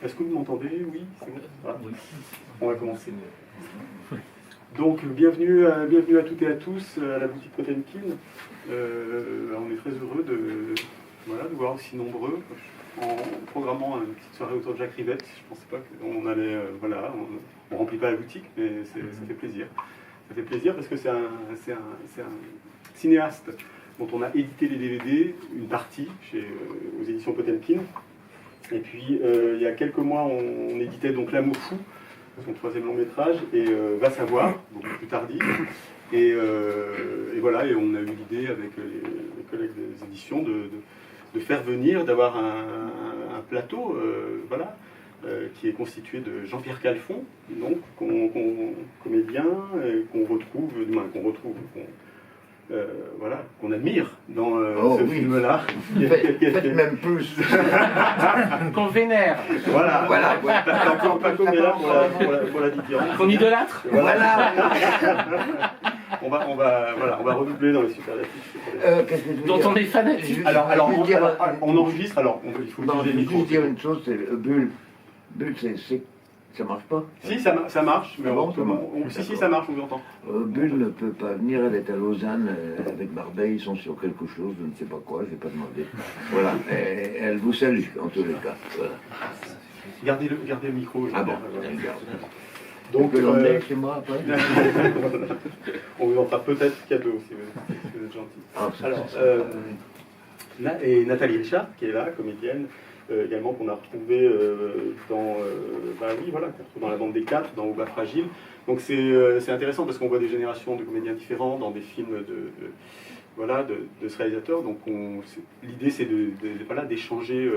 Est-ce que vous m'entendez? Oui, c'est bon. Voilà. On va commencer. Donc, bienvenue à toutes et à tous à la boutique Potemkin. On est très heureux de voir aussi nombreux. En programmant une petite soirée autour de Jacques Rivette, je ne pensais pas qu'on allait... on ne remplit pas la boutique, mais ça fait plaisir. Ça fait plaisir parce que c'est un cinéaste dont on a édité les DVD, une partie, aux éditions Potemkin. Et puis, il y a quelques mois, on éditait donc L'Amour fou, son troisième long métrage, et Va savoir, beaucoup plus tardif. Et voilà, et on a eu l'idée avec les collègues des éditions de faire venir, d'avoir un plateau, qui est constitué de Jean-Pierre Calfon, donc comédien, qu'on admire dans ce film-là. Faites même plus. Qu'on vénère. Voilà. Pas comme là pour la différence. Qu'on idolâtre. Voilà. on va redoubler dans les superlatifs. Dont on est fanatique. Alors, on enregistre, il faut utiliser le micro. Je dire une chose, c'est Bulle, ça marche pas? Si, ça marche, mais si, ça marche, on vous entend. Bulle ne peut pas venir, elle est à Lausanne avec Barbet, ils sont sur quelque chose, je ne sais pas quoi, je n'ai pas demandé. Voilà, et elle vous salue, en tous les cas. Voilà. Gardez le micro. Ah bon, donc, chez moi après. On vous en fera peut-être cadeau si vous êtes gentil. Alors, et Nathalie Richard, qui est là, comédienne, également qu'on a retrouvé qu'on retrouve dans La Bande des Quatre, dans Au bas fragile. Donc c'est intéressant parce qu'on voit des générations de comédiens différents dans des films de ce réalisateur. Donc l'idée c'est d'échanger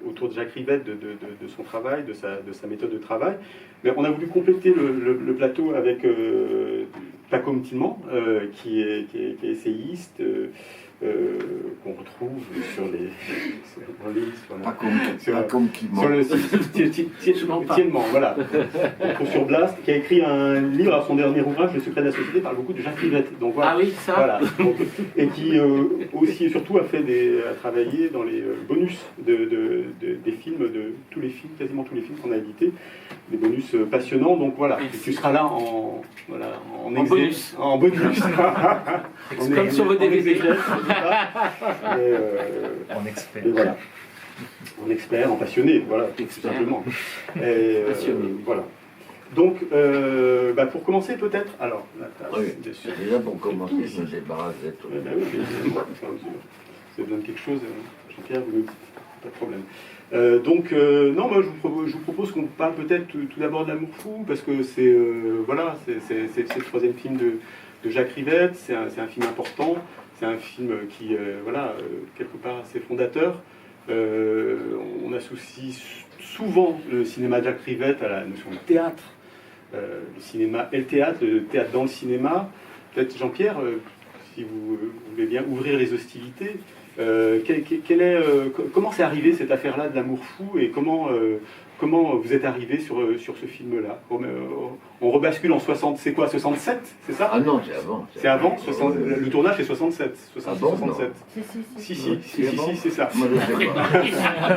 autour de Jacques Rivette, de son travail, de sa méthode de travail. Mais on a voulu compléter le plateau avec Paco Mtilman, qui est essayiste, qu'on retrouve sur le Tiennement, voilà. On trouve sur Blast, qui a écrit un livre à son dernier ouvrage, Le secret de la société, parle beaucoup de Jacques Rivette. Donc, voilà. Ah oui, ça. Voilà. Donc, et qui aussi et surtout a travaillé dans les bonus des films, de tous les films, quasiment tous les films qu'on a édités, des bonus passionnants. Donc voilà, et tu seras là en bonus. En bonus. Comme sur vos DVD. En expert. Voilà. En expert, en passionné, voilà, tout simplement. Passionné. Voilà. Donc, pour commencer peut-être, alors, déjà pour commencer, je me débarrasse d'être... Oui, vous avez besoin de quelque chose, Jean-Pierre, vous me dites, pas de problème. Moi je vous propose qu'on parle peut-être tout d'abord de L'Amour fou, parce que c'est le troisième film de Jacques Rivette, c'est un film important, c'est un film qui, quelque part assez fondateur. On associe souvent le cinéma de Jacques Rivette à la notion de théâtre, le cinéma et le théâtre dans le cinéma. Peut-être Jean-Pierre, si vous voulez bien ouvrir les hostilités, comment c'est arrivé cette affaire-là de L'Amour fou, et comment vous êtes arrivé sur ce film-là? On rebascule en 60, c'est quoi, 67, c'est ça? Ah non, c'est avant. C'est avant, le tournage c'est 67. 67. Si, c'est ça. Moi je sais pas.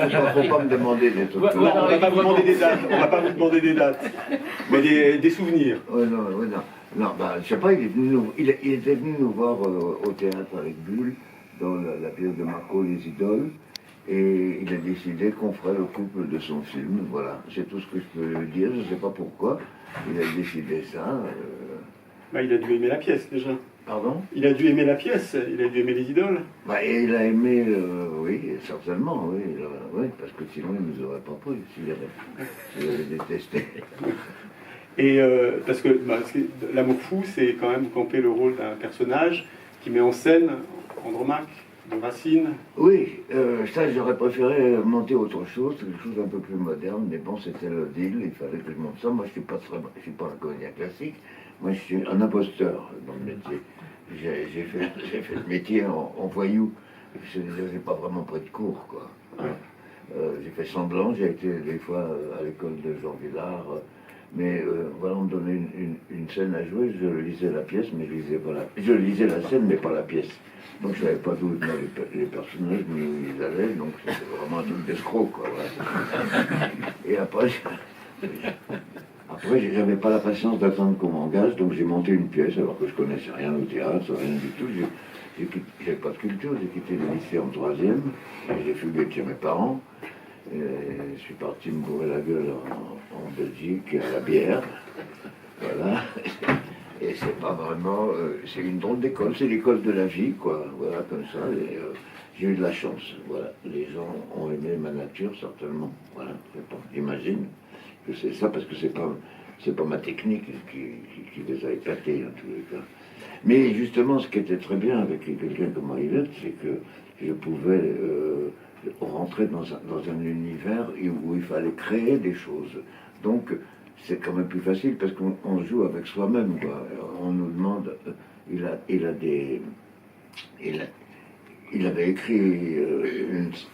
Il ne faut pas me demander des trucs. Non, on va pas vous demander des dates. Mais des souvenirs. Non, je sais pas, il était venu nous voir au théâtre avec Bulle, dans la pièce de Marco, Les Idoles, et il a décidé qu'on ferait le couple de son film. Voilà, c'est tout ce que je peux dire, je ne sais pas pourquoi. Il a décidé ça. Il a dû aimer la pièce déjà. Pardon? Il a dû aimer la pièce, il a dû aimer Les Idoles. Et il a aimé, oui, certainement, oui, parce que sinon il ne nous aurait pas pris s'il avait détesté. Et parce que L'Amour fou, c'est quand même camper le rôle d'un personnage qui met en scène Andromaque, de Racine. Oui, ça j'aurais préféré monter autre chose, quelque chose un peu plus moderne, mais bon, c'était le deal, il fallait que je monte ça. Moi je suis pas un comédien classique, moi je suis un imposteur dans le métier. J'ai fait le métier en voyou, je n'ai pas vraiment pris de cours, quoi. J'ai fait semblant, j'ai été des fois à l'école de Jean Villard, mais voilà, on me donnait une scène à jouer, je lisais la pièce, mais je lisais la scène, mais pas la pièce. Donc je ne savais pas d'où venaient les personnages, ni où ils allaient, donc c'était vraiment un truc d'escroc, quoi. Ouais. après, j'avais pas la patience d'attendre qu'on m'engage, donc j'ai monté une pièce alors que je connaissais rien au théâtre, rien du tout. J'avais pas de culture, j'ai quitté le lycée en troisième, j'ai fugué de chez mes parents. Et je suis parti me bourrer la gueule en Belgique à la bière. Voilà. Et c'est pas vraiment. C'est une drôle d'école, c'est l'école de la vie, quoi. Voilà, comme ça. Et j'ai eu de la chance. Voilà. Les gens ont aimé ma nature, certainement. Voilà. J'imagine que c'est ça, parce que c'est pas ma technique qui les a éclatés, en tous les cas. Mais justement, ce qui était très bien avec quelqu'un comme Yvette, c'est que je pouvais. Rentrer dans un univers où il fallait créer des choses. Donc, c'est quand même plus facile parce qu'on joue avec soi-même. On nous demande, il avait écrit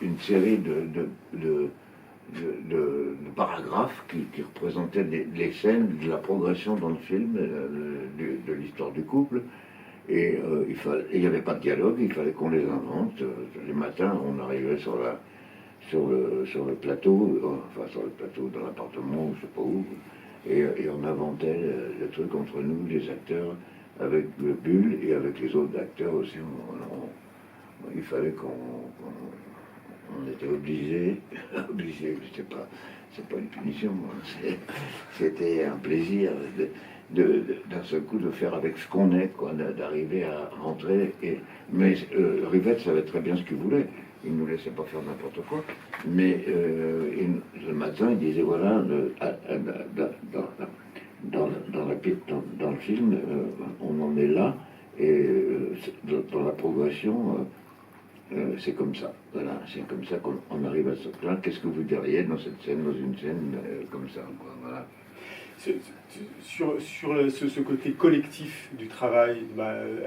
une série de paragraphes qui représentaient les scènes de la progression dans le film, de l'histoire du couple. Et il n'y avait pas de dialogue, il fallait qu'on les invente. Les matins, on arrivait sur le plateau, sur le plateau dans l'appartement, je sais pas où, et on inventait le truc entre nous, les acteurs, avec le bulle et avec les autres acteurs aussi. Il fallait on était obligé, c'est pas une punition, c'était un plaisir d'un seul coup de faire avec ce qu'on est, quoi, d'arriver à rentrer. Mais Rivette savait très bien ce qu'il voulait. Il ne nous laissait pas faire n'importe quoi. Mais le matin, il disait voilà, dans le film, on en est là, et dans la progression, c'est comme ça. Voilà, c'est comme ça qu'on arrive à ce plan. Qu'est-ce que vous diriez dans cette scène, dans une scène comme ça, quoi, voilà. Sur ce côté collectif du travail,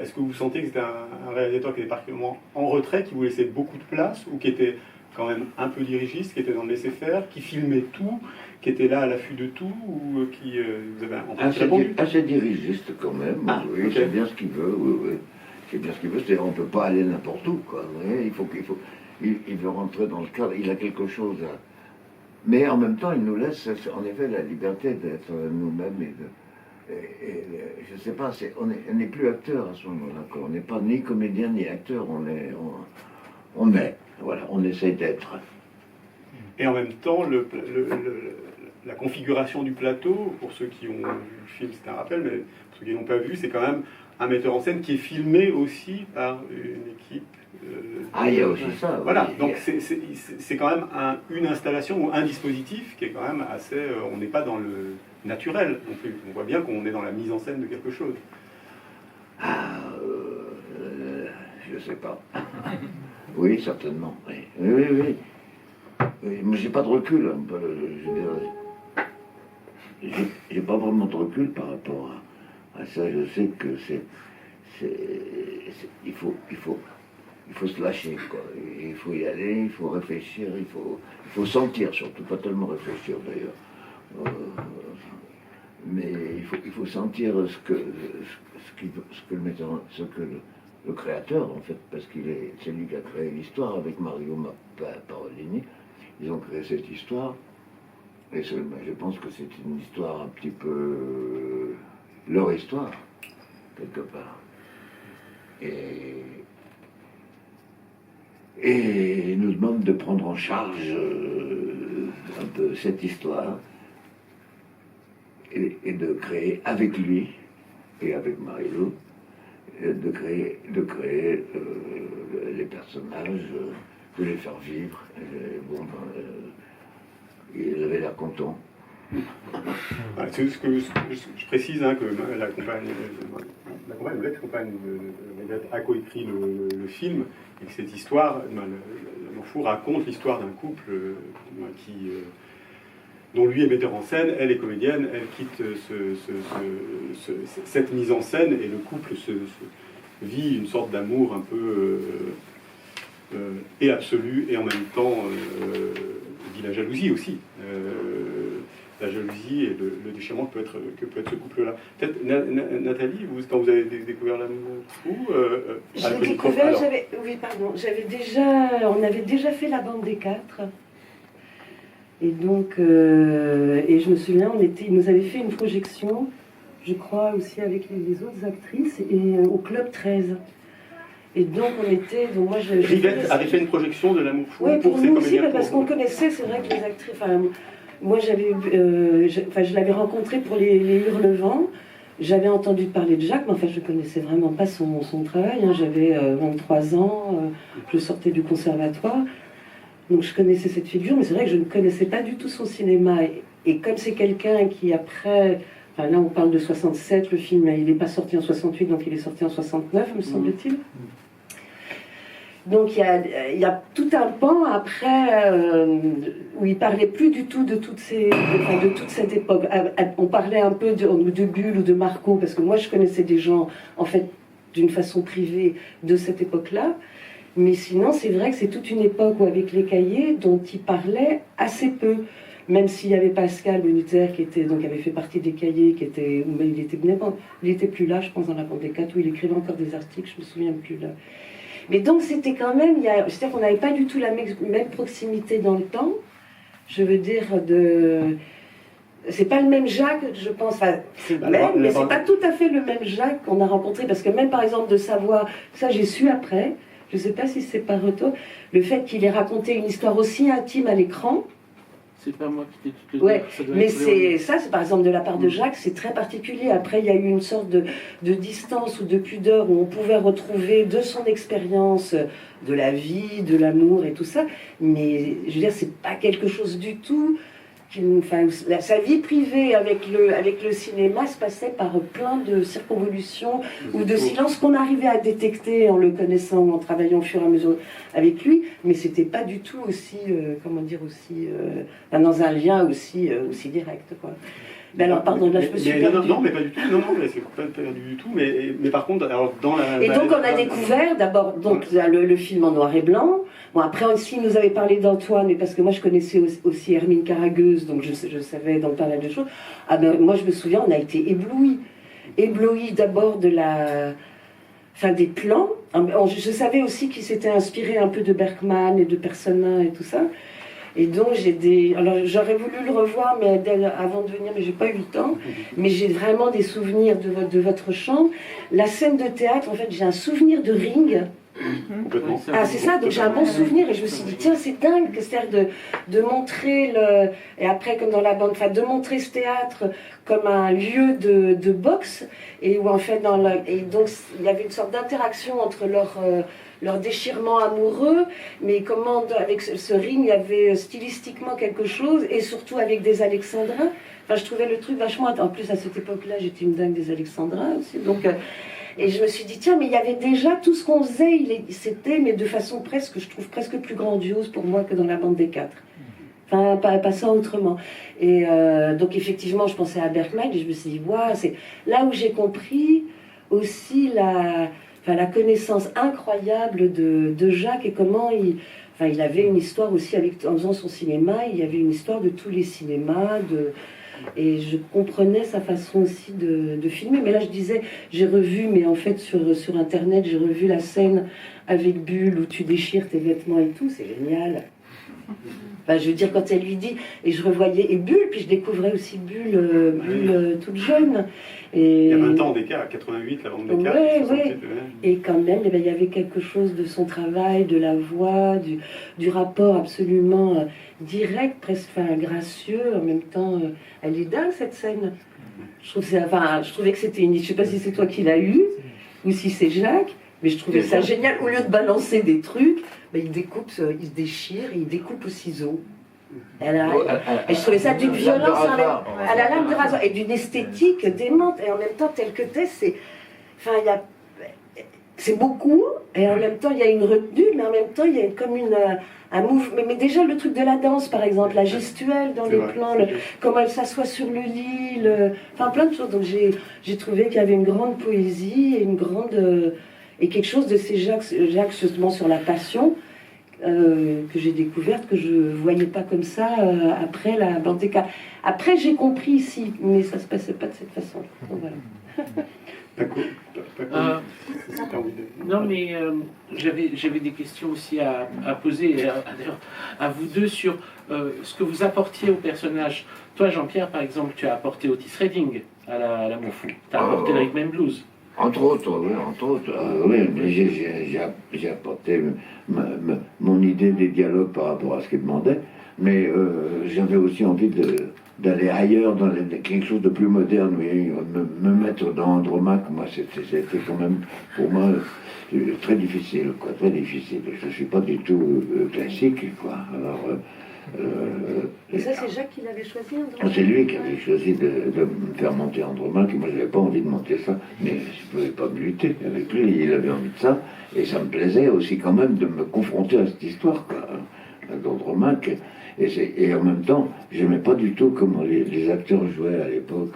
est-ce que vous sentez que c'était un réalisateur qui était particulièrement en retrait, qui vous laissait beaucoup de place, ou qui était quand même un peu dirigiste, qui était dans le laisser-faire, qui filmait tout, qui était là à l'affût de tout, ou qui vous avez assez dirigiste quand même, oui, okay. C'est bien ce qu'il veut, oui. C'est bien ce qu'il veut, c'est-à-dire on ne peut pas aller n'importe où, quoi. Il veut rentrer dans le cadre, il a quelque chose à... Mais en même temps, il nous laisse, en effet, la liberté d'être nous-mêmes je ne sais pas, on n'est plus acteur à ce moment-là. On n'est pas ni comédien ni acteur, on est, voilà, on essaie d'être. Et en même temps, la configuration du plateau, pour ceux qui ont vu le film, c'est un rappel, mais pour ceux qui n'ont pas vu, c'est quand même un metteur en scène qui est filmé aussi par une équipe. Il y a aussi ça. Voilà, oui, donc c'est quand même une installation ou un dispositif qui est quand même assez... on n'est pas dans le naturel non plus. On voit bien qu'on est dans la mise en scène de quelque chose. Je sais pas. Oui, certainement. Oui. Mais j'ai pas de recul. J'ai pas vraiment de recul par rapport à ça. Je sais que il faut se lâcher, quoi. Il faut y aller, il faut réfléchir, il faut sentir, surtout pas tellement réfléchir d'ailleurs. Mais il faut sentir ce que le créateur, en fait, parce c'est lui qui a créé l'histoire avec Mario Parolini. Ils ont créé cette histoire, et je pense que c'est une histoire un petit peu leur histoire, quelque part. Et nous demande de prendre en charge un peu cette histoire et de créer avec lui et avec Marie-Lou, de créer les personnages, de les faire vivre. Il avait l'air content. C'est ce que je précise, que la compagne, l'ex-compagne de Médette a coécrit le film, et que cette histoire, L'Enfour raconte l'histoire d'un couple dont lui est metteur en scène, elle est comédienne, elle quitte cette mise en scène, et le couple vit une sorte d'amour un peu et absolu, et en même temps vit la jalousie aussi. La jalousie et le déchirement que peut être ce couple-là. Peut-être, Nathalie, quand vous avez découvert l'amour fou... Je l'ai découvert, on avait déjà fait La Bande des Quatre. Et donc, et je me souviens, il nous avait fait une projection, je crois aussi avec les autres actrices, et au Club 13. Et donc donc moi Rivette avait fait une projection de L'amour fou pour ses nous aussi, comédiens. parce qu'on connaissait, c'est vrai que les actrices, moi je l'avais rencontré pour les Hurlevents. J'avais entendu parler de Jacques, mais enfin je ne connaissais vraiment pas son travail. Hein. J'avais 23 ans, je sortais du conservatoire, donc je connaissais cette figure, mais c'est vrai que je ne connaissais pas du tout son cinéma. Et comme c'est quelqu'un qui après, enfin là on parle de 67, le film il n'est pas sorti en 68, donc il est sorti en 69, me semble-t-il. Donc il y a tout un pan après où il parlait plus du tout de toute cette époque. On parlait un peu de Bulle ou de Marco, parce que moi je connaissais des gens en fait d'une façon privée de cette époque-là. Mais sinon c'est vrai que c'est toute une époque où avec les cahiers dont il parlait assez peu. Même s'il y avait Pascal Benuter qui avait fait partie des cahiers, mais il était plus là, je pense, dans la bande des 4, où il écrivait encore des articles, je me souviens plus là. Mais donc c'était quand même, c'est-à-dire qu'on n'avait pas du tout la même proximité dans le temps. Je veux dire, c'est pas le même Jacques, je pense. Enfin, c'est le même, mais c'est pas tout à fait le même Jacques qu'on a rencontré. Parce que même par exemple de savoir, ça j'ai su après, je sais pas si c'est par retour, le fait qu'il ait raconté une histoire aussi intime à l'écran. C'est pas moi qui t'ai dit. Ouais, mais c'est par exemple de la part de Jacques, c'est très particulier. Après, il y a eu une sorte de distance ou de pudeur où on pouvait retrouver de son expérience de la vie, de l'amour et tout ça. Mais je veux dire, c'est pas quelque chose du tout. Sa vie privée avec le cinéma se passait par plein de circonvolutions ou de silences qu'on arrivait à détecter en le connaissant ou en travaillant au fur et à mesure avec lui, mais c'était pas du tout aussi, dans un lien aussi direct, quoi. Mais alors, pardon, là, je me suis perdue. Non, mais pas du tout. Non, mais c'est pas perdu du tout. Mais par contre, alors, dans la... Et donc, on a découvert, d'abord, le film en noir et blanc. Bon, après aussi, il nous avait parlé d'Antoine, mais parce que moi, je connaissais aussi Hermine Caragueuse, donc je savais dans pas mal de choses. Ah ben, moi, je me souviens, on a été éblouis. Éblouis d'abord des plans. Je savais aussi qu'il s'était inspiré un peu de Bergman et de Persona et tout ça. Et donc alors j'aurais voulu le revoir mais avant de venir, mais j'ai pas eu le temps. Mais j'ai vraiment des souvenirs de votre chambre. La scène de théâtre, en fait, j'ai un souvenir de Ring. Ah c'est ça, donc j'ai un bon souvenir et je me suis dit tiens c'est dingue, c'est-à-dire de montrer et après comme dans la bande, de montrer ce théâtre comme un lieu de boxe et où en fait et donc il y avait une sorte d'interaction entre leur déchirement amoureux, mais comment avec ce Ring il y avait stylistiquement quelque chose et surtout avec des alexandrins. Enfin je trouvais le truc vachement, en plus à cette époque-là j'étais une dingue des alexandrins aussi, donc et je me suis dit, tiens, mais il y avait déjà tout ce qu'on faisait, c'était, mais de façon je trouve presque plus grandiose pour moi que dans la bande des 4. Enfin, pas ça autrement. Et donc, effectivement, je pensais à Bergman et je me suis dit, waouh, c'est là où j'ai compris aussi la connaissance incroyable de Jacques et comment il avait une histoire aussi, en faisant son cinéma, il y avait une histoire de tous les cinémas, et je comprenais sa façon aussi de filmer. Mais là, je disais, j'ai revu, mais en fait, sur Internet, j'ai revu la scène avec Bulle où tu déchires tes vêtements et tout, c'est génial. Enfin, je veux dire, quand elle lui dit, et je revoyais, et Bulle, puis je découvrais aussi Bulle toute jeune. Et, il y a 20 ans d'écart, 88, la bande d'écart. Ouais. Et quand même, il y avait quelque chose de son travail, de la voix, du rapport absolument direct, presque gracieux, en même temps, elle est dingue cette scène. Je trouvais que c'était je sais pas si c'est toi qui l'as eu, ou si c'est Jacques, mais je trouvais ça génial. Au lieu de balancer des trucs, il découpe, il se déchire et il découpe au ciseau. Et je trouvais ça d'une violence à la lame de rasoir et d'une esthétique démente. Et en même temps, tel que t'es, c'est beaucoup, et en même temps, il y a une retenue, mais en même temps, il y a comme un mouvement. Mais déjà, le truc de la danse, par exemple, la gestuelle dans les plans, comment elle s'assoit sur le lit, plein de choses. Donc j'ai trouvé qu'il y avait une grande poésie et quelque chose de ces Jacques justement sur la passion que j'ai découverte, que je ne voyais pas comme ça après la bande des 4. Après j'ai compris ici, mais ça ne se passait pas de cette façon. Donc, voilà. pas comme si t'as envie de... Non, mais j'avais des questions aussi à poser, d'ailleurs, à vous deux sur ce que vous apportiez au personnage. Toi, Jean-Pierre, par exemple, tu as apporté Otis Redding à la Monfou. Tu as apporté le Rhythm and Blues. Entre autres, oui, entre autres. Oui, mais j'ai apporté mon idée des dialogues par rapport à ce qu'il demandait, mais j'avais aussi envie d'aller ailleurs, dans quelque chose de plus moderne, oui, me mettre dans Andromaque, moi, c'était quand même, pour moi, très difficile, quoi, très difficile. Je ne suis pas du tout classique, quoi. Alors, Et ça, c'est Jacques qui l'avait choisi, c'est lui qui avait choisi de me faire monter Andromaque, et moi, je n'avais pas envie de monter ça, mais je ne pouvais pas me lutter avec lui, il avait envie de ça, et ça me plaisait aussi quand même de me confronter à cette histoire, quoi, d'Andromaque. Et en même temps, je n'aimais pas du tout comment les acteurs jouaient à l'époque,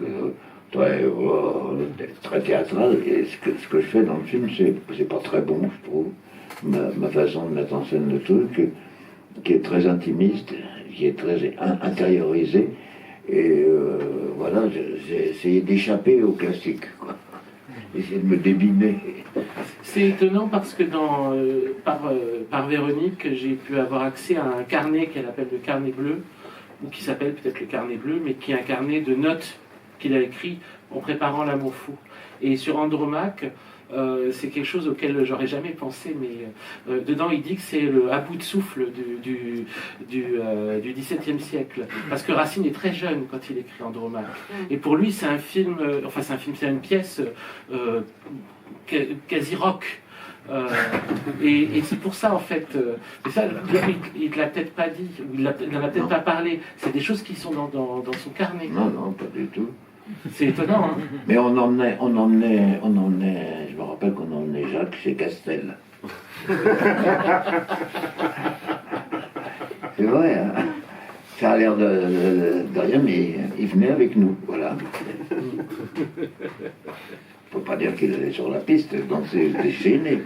très théâtral. Et ce que je fais dans le film, c'est pas très bon, je trouve. Ma façon de mettre en scène le truc, qui est très intimiste, qui est très intériorisé. Et voilà, j'ai essayé d'échapper au classique, quoi. Essayer de me débiner. C'est étonnant parce que par Véronique, j'ai pu avoir accès à un carnet qu'elle appelle le carnet bleu, ou qui s'appelle peut-être le carnet bleu, mais qui est un carnet de notes qu'il a écrit en préparant l'amour fou. Et sur Andromaque, c'est quelque chose auquel j'aurais jamais pensé, mais dedans il dit que c'est le à bout de souffle du XVIIe siècle. Parce que Racine est très jeune quand il écrit Andromaque. Et pour lui, c'est un film, c'est une pièce quasi rock. Et c'est pour ça en fait, mais ça il ne l'a peut-être pas dit, ou il n'en a peut-être pas parlé, c'est des choses qui sont dans son carnet. Non, pas du tout. C'est étonnant, hein. Mais on emmenait, je me rappelle qu'on emmenait Jacques chez Castel. C'est vrai, hein. Ça a l'air de rien, mais il venait avec nous, voilà. Faut pas dire qu'il allait sur la piste, danser déchaîné,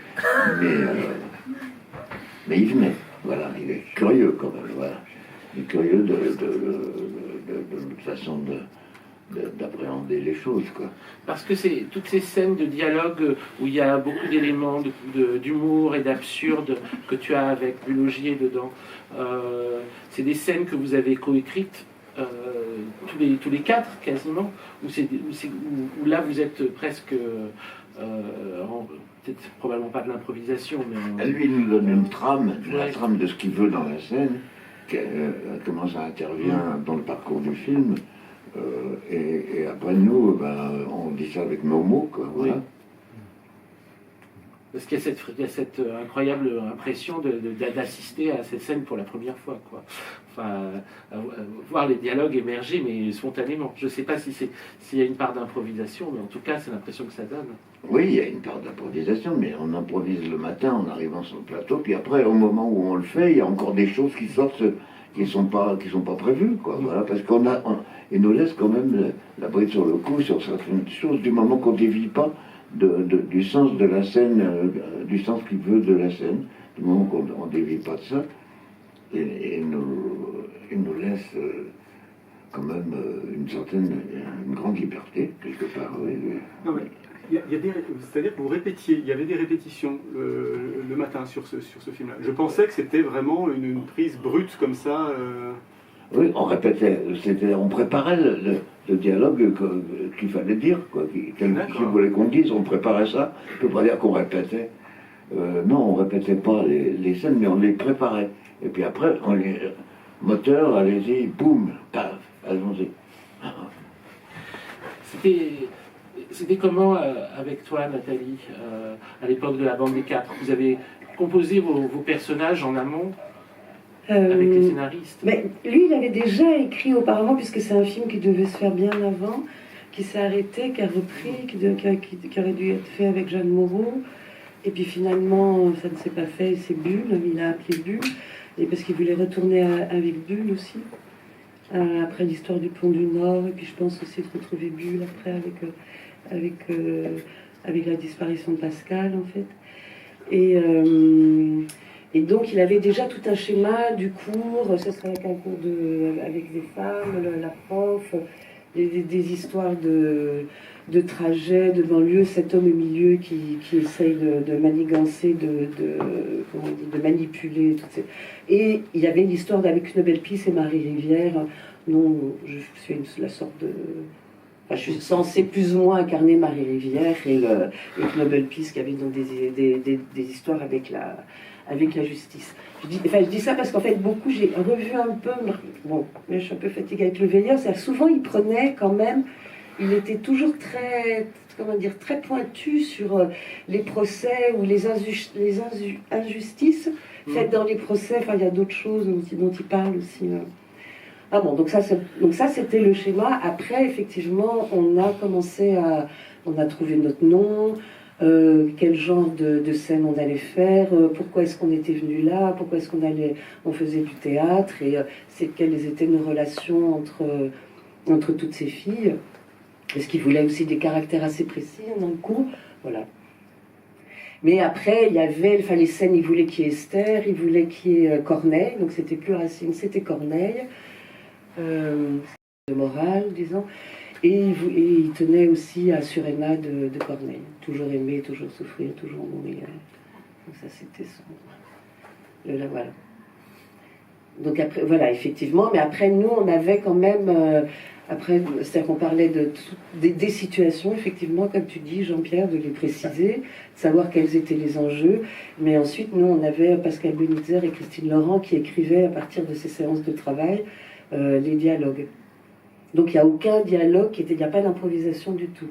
mais il venait, voilà, il est curieux quand même, voilà. Il est curieux de notre façon d'appréhender les choses, quoi. Parce que c'est toutes ces scènes de dialogue où il y a beaucoup d'éléments d'humour et d'absurde que tu as avec Bulogier dedans, c'est des scènes que vous avez coécrites tous les quatre quasiment, où là vous êtes presque peut-être probablement pas de l'improvisation, mais Lui il nous donne une trame, la trame de ce qu'il veut dans la scène, comment ça intervient dans le parcours du film. Et après nous, on dit ça avec nos mots, quoi, voilà. Oui. Parce qu'il y a cette incroyable impression d'assister à cette scène pour la première fois, quoi. Enfin, voir les dialogues émerger, mais spontanément. Je ne sais pas s'il y a une part d'improvisation, mais en tout cas, c'est l'impression que ça donne. Oui, il y a une part d'improvisation, mais on improvise le matin en arrivant sur le plateau, puis après, au moment où on le fait, il y a encore des choses qui sortent qui sont pas prévues, quoi. Voilà, parce il nous laisse quand même la bride sur le cou sur certaines choses du moment qu'on ne dévie pas du sens de la scène, du sens qu'il veut de la scène, du moment qu'on ne dévie pas de ça, et nous laisse quand même une grande liberté, quelque part. Oui. Non, mais c'est-à-dire que il y avait des répétitions le matin sur ce film-là. Je pensais que c'était vraiment une prise brute comme ça. Oui, on répétait, on préparait le dialogue qu'il fallait dire, quoi. Qu'il voulait qu'on dise, on préparait ça. Je ne peux pas dire qu'on répétait. Non, on répétait pas les scènes, mais on les préparait. Et puis après, moteur, allez-y, boum, paf, allons-y. C'était comment avec toi, Nathalie, à l'époque de la bande des quatre? Vous avez composé vos personnages en amont avec les scénaristes? Mais lui, il avait déjà écrit auparavant, puisque c'est un film qui devait se faire bien avant, qui s'est arrêté, qui a repris, qui aurait dû être fait avec Jeanne Moreau. Et puis finalement, ça ne s'est pas fait, c'est Bulle, il a appelé Bulle, et parce qu'il voulait retourner avec Bulle aussi, après l'histoire du Pont du Nord, et puis je pense aussi de retrouver Bulle après avec la disparition de Pascal, en fait. Et donc, il avait déjà tout un schéma du cours, ce serait avec un cours avec des femmes, la prof, des histoires de trajets, de banlieue, cet homme au milieu qui essaye de manigancer, comment on dit, de manipuler. Et il y avait l'histoire avec Nobel Peace et Marie Rivière, dont je suis la sorte de... Enfin, je suis censée plus ou moins incarner Marie Rivière et Nobel Peace qui avait donc des histoires avec la justice. Je dis ça parce qu'en fait, j'ai revu un peu, bon, mais je suis un peu fatiguée avec le veilleur, c'est-à-dire souvent il prenait quand même, il était toujours très, comment dire, très pointu sur les procès ou les injustices faites dans les procès, enfin il y a d'autres choses dont il parle aussi. Ah bon, donc ça c'était le schéma. Après, effectivement, on a trouvé notre nom, quel genre de scène on allait faire, pourquoi est-ce qu'on était venu là, pourquoi est-ce on faisait du théâtre, et quelles étaient nos relations entre toutes ces filles. Parce qu'il voulait aussi des caractères assez précis dans le cours, voilà. Mais après, il y avait, enfin les scènes, il voulait qu'il y ait Esther, il voulait qu'il y ait Corneille, donc c'était plus Racine, c'était Corneille. De morale, disons, et il tenait aussi à Suréma de Corneille, toujours aimer, toujours souffrir, toujours mourir. Donc ça c'était son... voilà. Donc après, voilà, effectivement, mais après nous on avait quand même, après, c'est-à-dire qu'on parlait des situations, effectivement, comme tu dis Jean-Pierre, de les préciser, de savoir quels étaient les enjeux, mais ensuite nous on avait Pascal Benitzer et Christine Laurent qui écrivaient à partir de ces séances de travail les dialogues. Donc il n'y a aucun dialogue, il n'y a pas d'improvisation du tout.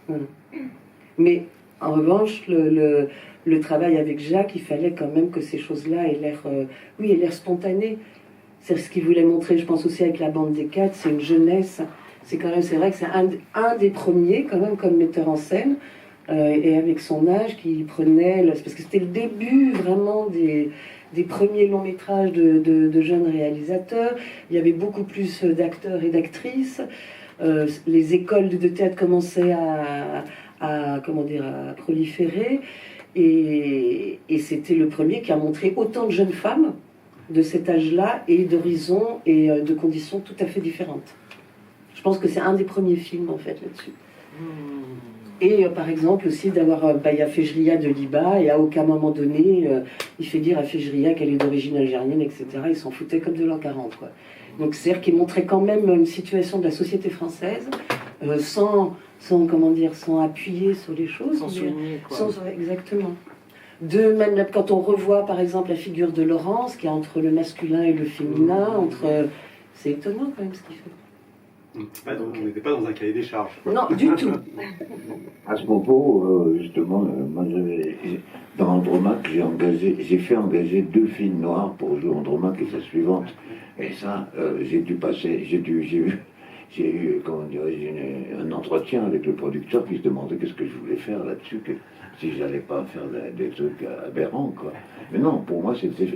Voilà. Mais en revanche, le travail avec Jacques, il fallait quand même que ces choses-là aient l'air spontanées. C'est ce qu'il voulait montrer, je pense aussi avec la bande des quatre, c'est une jeunesse. C'est vrai que c'est un des premiers quand même comme metteur en scène, et avec son âge qui prenait, parce que c'était le début vraiment des premiers longs métrages de jeunes réalisateurs. Il y avait beaucoup plus d'acteurs et d'actrices. Les écoles de théâtre commençaient à proliférer. Et c'était le premier qui a montré autant de jeunes femmes de cet âge-là et d'horizons et de conditions tout à fait différentes. Je pense que c'est un des premiers films en fait là-dessus. Et par exemple aussi d'avoir, il y a Fejria de Liba, et à aucun moment donné, il fait dire à Fejria qu'elle est d'origine algérienne, etc. Il s'en foutait comme de l'an 40, quoi. Donc c'est-à-dire qu'il montrait quand même une situation de la société française, sans appuyer sur les choses. Sans souligner, quoi. Exactement. Même quand on revoit par exemple la figure de Laurence, qui est entre le masculin et le féminin, c'est étonnant quand même ce qu'il fait. Ah, donc on n'était pas dans un cahier des charges, quoi. Non, du tout. À ce propos, justement, moi, dans Andromaque, j'ai fait engager 2 filles noires pour jouer Andromaque et sa suivante. Et ça, j'ai eu, comment dirais-je, un entretien avec le producteur qui se demandait qu'est-ce que je voulais faire là-dessus, si j'allais pas faire des trucs aberrants, quoi. Mais non, pour moi, c'était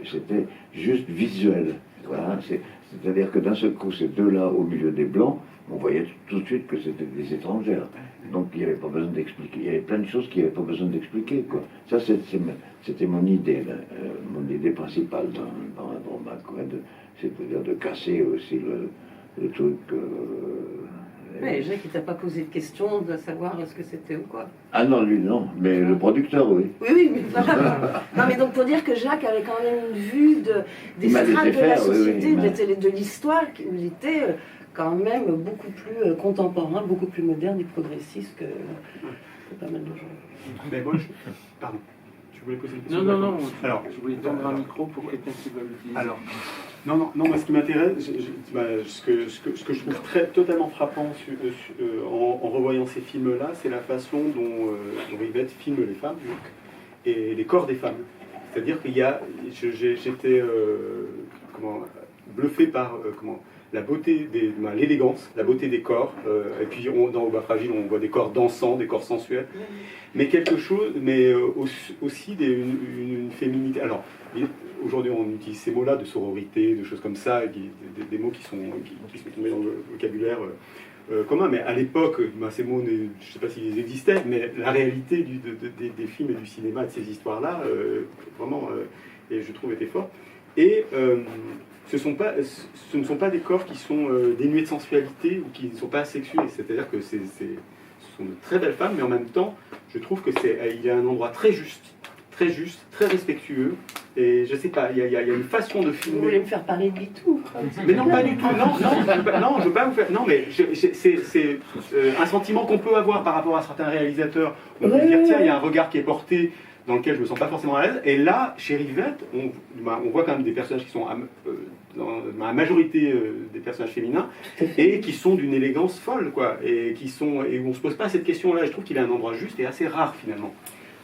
juste visuel. Voilà, c'est-à-dire que d'un seul coup, ces deux-là au milieu des blancs, on voyait tout de suite que c'était des étrangères. Donc il n'y avait pas besoin d'expliquer. Il y avait plein de choses qu'il n'y avait pas besoin d'expliquer, quoi. Ça, c'était mon idée, là, mon idée principale dans Andromaque, quoi, c'est-à-dire de casser aussi le truc. Mais Jacques, il t'a pas posé de question de savoir ce que c'était ou quoi. Ah non, lui, non. Mais le producteur, oui. Oui, mais voilà. Non, mais donc pour dire que Jacques avait quand même une vue des strates de la société, de l'histoire, il était quand même beaucoup plus contemporain, beaucoup plus moderne et progressiste que pas mal de gens. Mais moi, pardon. Tu voulais poser une question? Non. Alors, je voulais tendre un micro pour quelqu'un qui va l'utiliser. Alors, non, moi ce qui m'intéresse, ce que je trouve totalement frappant en revoyant ces films-là, c'est la façon dont Rivette filme les femmes, donc, et les corps des femmes. C'est-à-dire j'étais bluffé par la beauté, l'élégance, la beauté des corps, et puis dans Au bas fragile, on voit des corps dansants, des corps sensuels, mais quelque chose, mais aussi une féminité. Alors, aujourd'hui, on utilise ces mots-là de sororité, de choses comme ça, des mots qui sont tombés dans le vocabulaire commun, mais à l'époque, ces mots, je ne sais pas s'ils existaient, mais la réalité des films et du cinéma, de ces histoires-là, vraiment, et je trouve, était fort. Et ce ne sont pas des corps qui sont dénués de sensualité ou qui ne sont pas sexués. C'est-à-dire que ce sont de très belles femmes, mais en même temps, je trouve que il y a un endroit très juste, très respectueux. Et je sais pas, il y a une façon de filmer. Vous voulez me faire parler de tout? Mais non, pas du tout. Non, je veux pas vous faire. Non, mais c'est un sentiment qu'on peut avoir par rapport à certains réalisateurs. On peut se dire, tiens, il y a un regard qui est porté dans lequel je me sens pas forcément à l'aise. Et là, chez Rivette, on voit quand même des personnages qui sont dans la majorité des personnages féminins et qui sont d'une élégance folle, quoi, et où on se pose pas cette question-là. Je trouve qu'il a un endroit juste et assez rare finalement.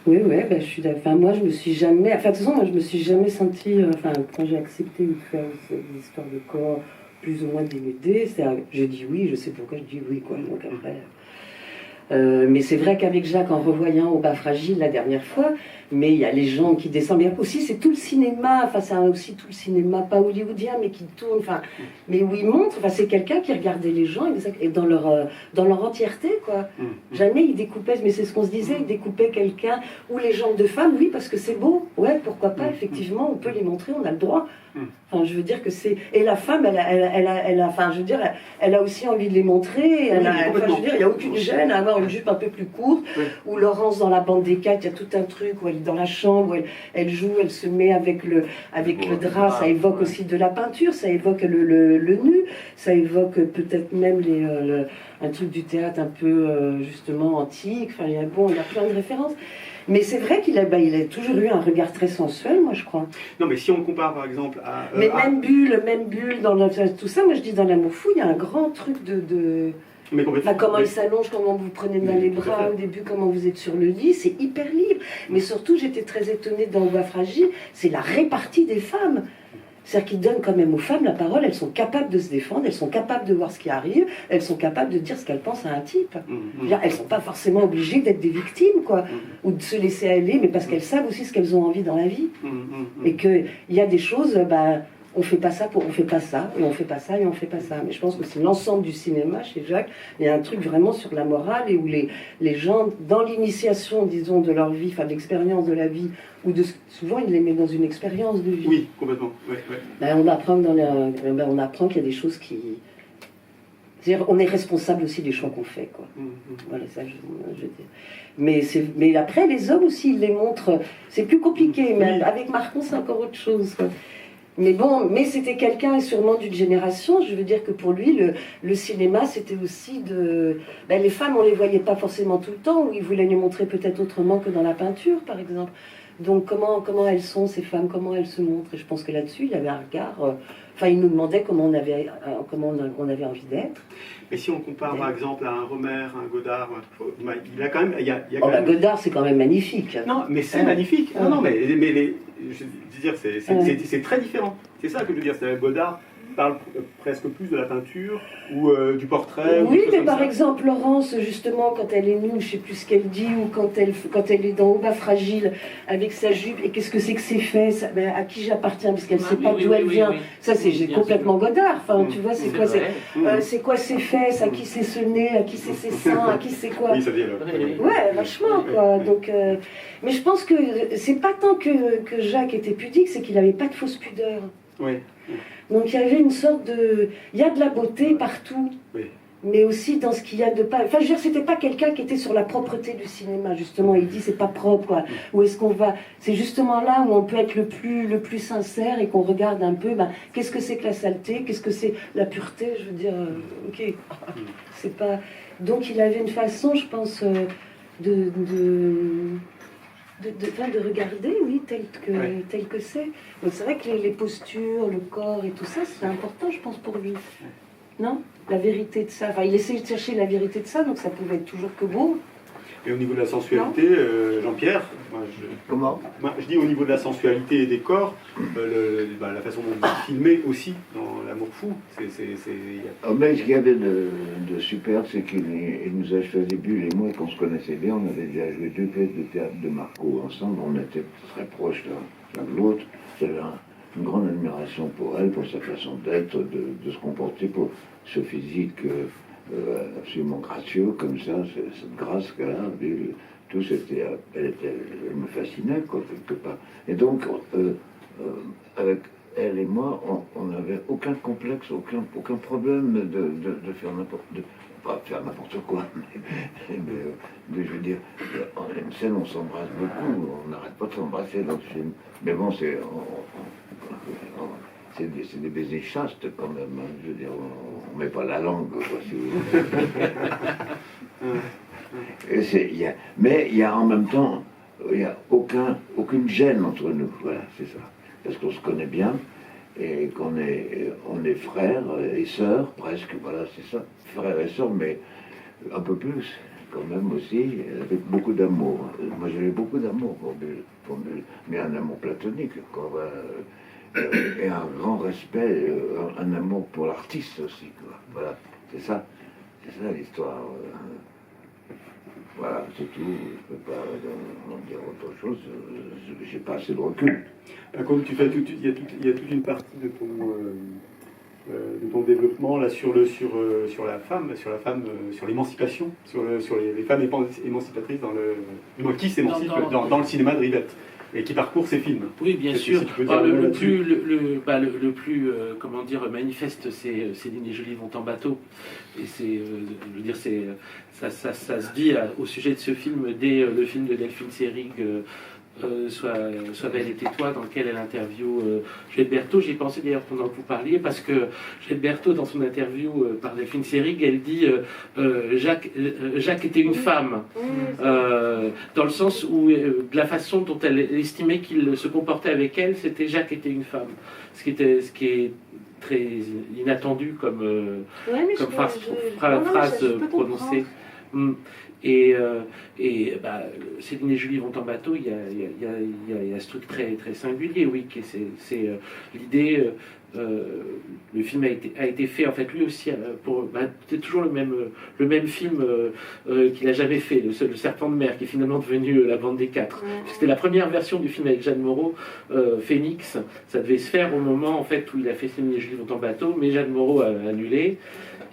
Oui, ben, je suis d'accord. Enfin, moi, je me suis jamais. Enfin, de toute façon, moi, je me suis jamais sentie. Enfin, quand j'ai accepté de faire cette histoire de corps plus ou moins dénudé, je dis oui, je sais pourquoi je dis oui, quoi. Donc après. Mais c'est vrai qu'avec Jacques, en revoyant Au bas fragile la dernière fois, mais il y a les gens qui descendent. Mais aussi, c'est tout le cinéma, enfin, c'est aussi tout le cinéma, pas hollywoodien, mais qui tourne, enfin, mais où il montre, enfin, c'est quelqu'un qui regardait les gens et dans leur entièreté, quoi. Jamais il découpait, mais c'est ce qu'on se disait, il découpait quelqu'un, ou les jambes de femme, oui, parce que c'est beau, ouais, pourquoi pas, effectivement, on peut les montrer, on a le droit. Enfin, je veux dire que c'est... Et la femme, enfin, je veux dire, elle a aussi envie de les montrer. Enfin, je veux dire, il n'y a aucune gêne à avoir une jupe un peu plus courte. Ou Laurence, dans la bande des 4, il y a tout un truc où elle est dans la chambre, où elle joue, elle se met avec le drap. Ça évoque aussi de la peinture, ça évoque le nu, ça évoque peut-être même un truc du théâtre un peu, justement, antique. Enfin, il y a plein de références. Mais c'est vrai qu'il a toujours eu un regard très sensuel, moi, je crois. Non, mais si on compare, par exemple, à... Mais même bulle, dans tout ça, moi, je dis, dans L'amour fou, il y a un grand truc de... Mais complètement. Enfin, comment il s'allonge, comment vous prenez dans les bras, au début, comment vous êtes sur le lit, c'est hyper libre. Mais surtout, j'étais très étonnée dans Au bas fragile, c'est la répartie des femmes. C'est-à-dire qu'ils donnent quand même aux femmes la parole, elles sont capables de se défendre, elles sont capables de voir ce qui arrive, elles sont capables de dire ce qu'elles pensent à un type. Elles ne sont pas forcément obligées d'être des victimes, quoi, ou de se laisser aller, mais parce qu'elles savent aussi ce qu'elles ont envie dans la vie. Et qu'il y a des choses, on fait pas ça, on fait pas ça, et on fait pas ça, et on fait pas ça. Mais je pense que c'est l'ensemble du cinéma chez Jacques. Il y a un truc vraiment sur la morale et où les gens, dans l'initiation, disons, de leur vie, enfin de l'expérience de la vie, souvent il les met dans une expérience de vie. Oui, complètement. Ouais. On apprend on apprend qu'il y a des choses qui... C'est-à-dire, on est responsable aussi des choix qu'on fait, quoi. Voilà, ça, je veux dire. Mais après, les hommes aussi, ils les montrent. C'est plus compliqué, mais avec Marcon, c'est encore autre chose, quoi. Mais bon, c'était quelqu'un sûrement d'une génération. Je veux dire que pour lui, le cinéma, c'était aussi de... les femmes, on les voyait pas forcément tout le temps, ou il voulait les montrer peut-être autrement que dans la peinture, par exemple. Donc comment elles sont, ces femmes, comment elles se montrent. Et je pense que là-dessus, il avait un regard... Enfin, il nous demandait comment on avait envie d'être. Mais si on compare, par exemple, à un Romer, un Godard, il a quand même... Godard, c'est quand même magnifique. Non, mais c'est magnifique. Non, mais je veux dire, c'est très différent. C'est ça que je veux dire. Godard parle presque plus de la peinture ou du portrait. Oui, mais par exemple, Laurence, justement, quand elle est nue, je ne sais plus ce qu'elle dit, ou quand elle est dans Au bas fragile, avec sa jupe, et qu'est-ce que c'est que ses fesses, à qui j'appartiens, parce qu'elle ne sait pas d'où elle vient. Ça, c'est complètement Godard. Enfin, tu vois, c'est quoi ses fesses, à qui c'est ce nez, à qui c'est ses seins, à qui c'est quoi. Oui, ça vient là. Ouais, vachement, quoi. Donc, mais je pense que c'est pas tant que Jacques était pudique, c'est qu'il n'avait pas de fausse pudeur. Oui. Donc il y avait une sorte de... Il y a de la beauté partout, mais aussi dans ce qu'il y a de pas... Enfin, je veux dire, c'était pas quelqu'un qui était sur la propreté du cinéma, justement. Il dit, c'est pas propre, quoi. Où est-ce qu'on va? C'est justement là où on peut être le plus sincère et qu'on regarde un peu, qu'est-ce que c'est que la saleté? Qu'est-ce que c'est la pureté? Je veux dire, ok. C'est pas... Donc il avait une façon, je pense, de regarder, oui, tel que c'est. Donc c'est vrai que les postures, le corps et tout ça, c'est important, je pense, pour lui. Non? La vérité de ça. Enfin, il essayait de chercher la vérité de ça, donc ça pouvait être toujours que beau. Et au niveau de la sensualité, Jean-Pierre, Comment? Je dis au niveau de la sensualité et des corps, la façon dont vous filmez aussi dans L'amour fou, Mais ce qu'il y avait de super, c'est qu'il nous a choisi, Bulle et moi, qu'on se connaissait bien. On avait déjà joué 2 pièces de théâtre de Marco ensemble, on était très proches l'un de l'autre. J'avais une grande admiration pour elle, pour sa façon d'être, de se comporter, pour ce physique absolument gracieux, comme ça, cette grâce qu'elle a. Tout elle me fascinait, quoi, quelque part. Et donc, avec elle et moi, on n'avait aucun complexe, aucun problème de faire pas faire n'importe quoi, mais je veux dire, en une scène, on s'embrasse beaucoup, on n'arrête pas de s'embrasser dans le film. Mais bon, c'est des baisers chastes quand même, hein. Je veux dire, on met pas la langue, quoi, si vous voulez. Mais il y a en même temps, il n'y a aucune gêne entre nous, voilà, c'est ça. Parce qu'on se connaît bien et on est frères et sœurs, presque, voilà, c'est ça. Frères et sœurs, mais un peu plus, quand même aussi, avec beaucoup d'amour. Moi, j'avais beaucoup d'amour pour Bulle, mais un amour platonique, quoi, et un grand respect, un amour pour l'artiste aussi, quoi. Voilà, c'est ça l'histoire. Voilà, c'est tout. Je ne peux pas en dire autre chose. J'ai pas assez de recul. Comme tu fais il y a toute une partie de ton développement là sur la femme, sur l'émancipation, sur les femmes émancipatrices qui s'émancipent dans le cinéma de Rivette et qui parcourent ces films. Oui, bien sûr. Le plus comment dire, manifeste, c'est Céline et Julie vont en bateau. Et c'est, je veux dire, ça se dit au sujet de ce film dès le film de Delphine Seyrig. Sois belle et tais-toi, dans lequel elle interviewe Juliette Berthaud. J'y ai pensé d'ailleurs pendant que vous parliez, parce que Juliette Berthaud, dans son interview par Delphine Seyrig, elle dit Jacques était une femme, dans le sens où de la façon dont elle estimait qu'il se comportait avec elle, c'était Jacques était une femme. Ce qui est très inattendu comme phrase prononcée. Céline et Julie vont en bateau, il y a ce truc très, très singulier, oui, c'est l'idée, le film a été fait, en fait, lui aussi, c'est toujours le même film qu'il a jamais fait, le Serpent de mer, qui est finalement devenu La Bande des Quatre. C'était la première version du film avec Jeanne Moreau, Phoenix, ça devait se faire au moment, en fait, où il a fait Céline et Julie vont en bateau, mais Jeanne Moreau a annulé.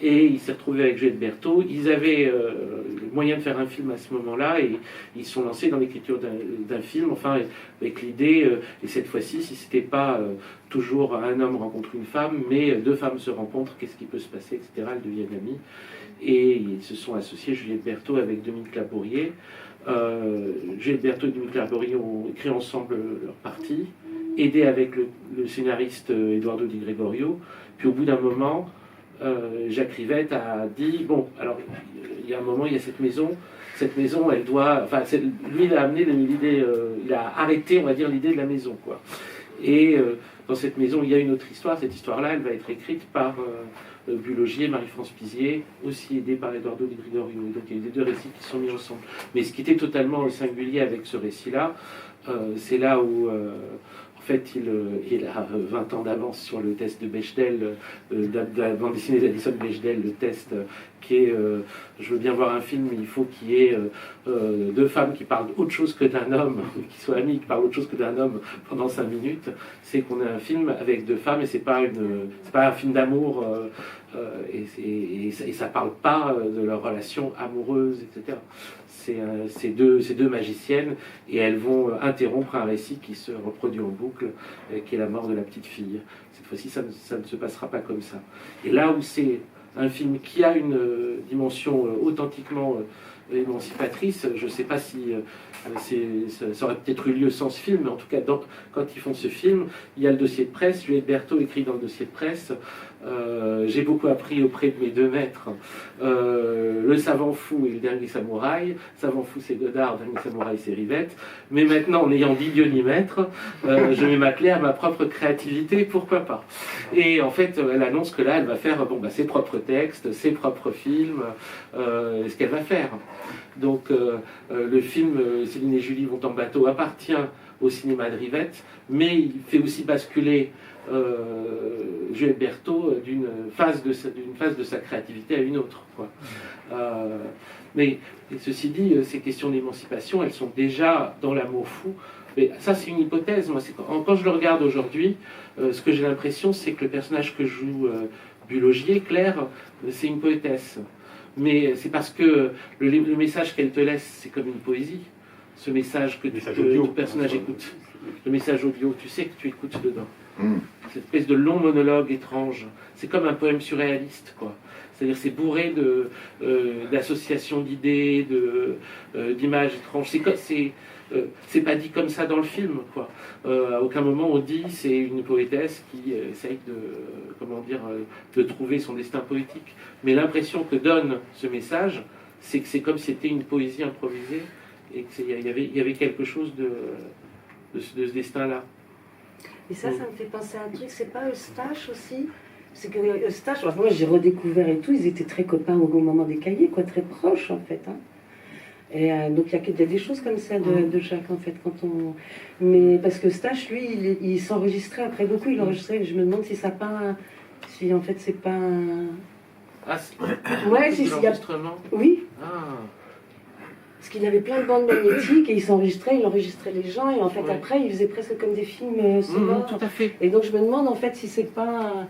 Et il s'est retrouvé avec Juliette Berthaud. Ils avaient le moyen de faire un film à ce moment-là et ils se sont lancés dans l'écriture d'un film, enfin, avec l'idée, et cette fois-ci, si c'était pas toujours un homme rencontre une femme, mais deux femmes se rencontrent, qu'est-ce qui peut se passer, etc. Elles deviennent amies. Et ils se sont associés, Juliette Berthaud avec Dominique Labourier. Juliette Berthaud et Dominique Labourier ont écrit ensemble leur partie, aidés avec le scénariste Eduardo Di Gregorio. Puis au bout d'un moment, Jacques Rivette a dit, bon, alors il y a un moment, il y a cette maison, elle doit, enfin, lui il a amené l'idée, il a arrêté, on va dire, l'idée de la maison, quoi. Et dans cette maison, il y a une autre histoire, cette histoire-là, elle va être écrite par Bulogier, Marie-France Pizier, aussi aidée par Eduardo Di Gregorio. Donc il y a eu des deux récits qui sont mis ensemble. Mais ce qui était totalement singulier avec ce récit-là, c'est là où... en fait, il a 20 ans d'avance sur le test de Bechdel, de la bande dessinée d'Alison Bechdel, le test qui est je veux bien voir un film, mais il faut qu'il y ait deux femmes qui parlent autre chose que d'un homme, qui soient amies, qui parlent autre chose que d'un homme pendant 5 minutes. C'est qu'on a un film avec deux femmes et c'est pas un film d'amour et ça parle pas de leur relation amoureuse, etc. C'est deux magiciennes et elles vont interrompre un récit qui se reproduit en boucle, qui est la mort de la petite fille. Cette fois-ci, ça ne se passera pas comme ça. Et là où c'est un film qui a une dimension authentiquement émancipatrice, je ne sais pas si ça aurait peut-être eu lieu sans ce film, mais en tout cas, quand ils font ce film, il y a le dossier de presse, Juliette Berthaud écrit dans le dossier de presse, j'ai beaucoup appris auprès de mes 2 maîtres, le savant fou et le dernier samouraï. Savant fou c'est Godard, le dernier samouraï c'est Rivette, mais maintenant en ayant dit Dieu ni maître, je vais m'atteler à ma propre créativité, pourquoi pas. Et en fait elle annonce que là elle va faire ses propres textes, ses propres films, ce qu'elle va faire. Donc le film Céline et Julie vont en bateau appartient au cinéma de Rivette, mais il fait aussi basculer Juliette Berthaud d'une phase de sa créativité à une autre, quoi. Mais ceci dit, ces questions d'émancipation, elles sont déjà dans l'amour fou. Mais ça, c'est une hypothèse. Moi, quand je le regarde aujourd'hui, ce que j'ai l'impression, c'est que le personnage que joue Bulogier, Claire, c'est une poétesse. Mais c'est parce que le message qu'elle te laisse, c'est comme une poésie. Ce message que ton personnage écoute. Le message audio, tu sais que tu écoutes dedans. Cette espèce de long monologue étrange. C'est comme un poème surréaliste, quoi. C'est-à-dire c'est bourré d'associations d'idées, d'images étranges. C'est pas dit comme ça dans le film, quoi. À aucun moment on dit c'est une poétesse qui essaye de trouver son destin poétique. Mais l'impression que donne ce message, c'est que c'est comme si c'était une poésie improvisée et qu'il y avait quelque chose de ce destin-là. Et ça me fait penser à un truc, c'est pas Eustache aussi? C'est que Eustache, moi j'ai redécouvert et tout, ils étaient très copains au moment des cahiers, quoi, très proches en fait. Hein. Et donc il y a des choses comme ça de Jacques en fait, mais parce que Eustache, lui, il s'enregistrait après beaucoup, il enregistrait, je me demande si ça pas, si en fait c'est pas un... Ah, c'est l'enregistrement. Oui. Ah. Parce qu'il avait plein de bandes magnétiques et il enregistrait les gens et en fait après il faisait presque comme des films sonores. Tout à fait. Et donc je me demande en fait si c'est pas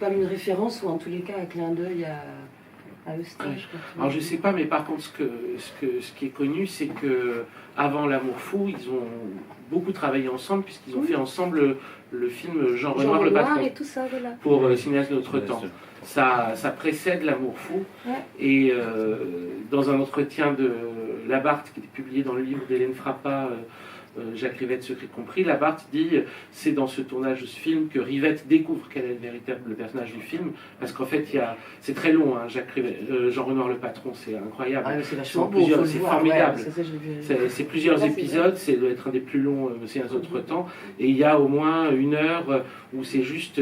une référence ou en tous les cas un clin d'œil à Eustache. Alors je sais pas, mais par contre ce qui est connu, c'est que avant L'Amour fou, ils ont beaucoup travaillé ensemble puisqu'ils ont fait ensemble le film Jean Renoir le patron et tout ça, voilà. Pour Cinéaste de notre temps. Ça précède L'Amour fou. Et dans un entretien de Labarthe qui était publié dans le livre d'Hélène Frappa, Jacques Rivette, Secret compris, Labarthe dit c'est dans ce tournage de ce film que Rivette découvre quel est le véritable personnage du film, parce qu'en fait c'est très long, hein, Jean Renoir le patron, c'est incroyable, c'est formidable, c'est plusieurs épisodes, c'est doit être un des plus longs c'est un autre temps, et il y a au moins 1 heure où c'est juste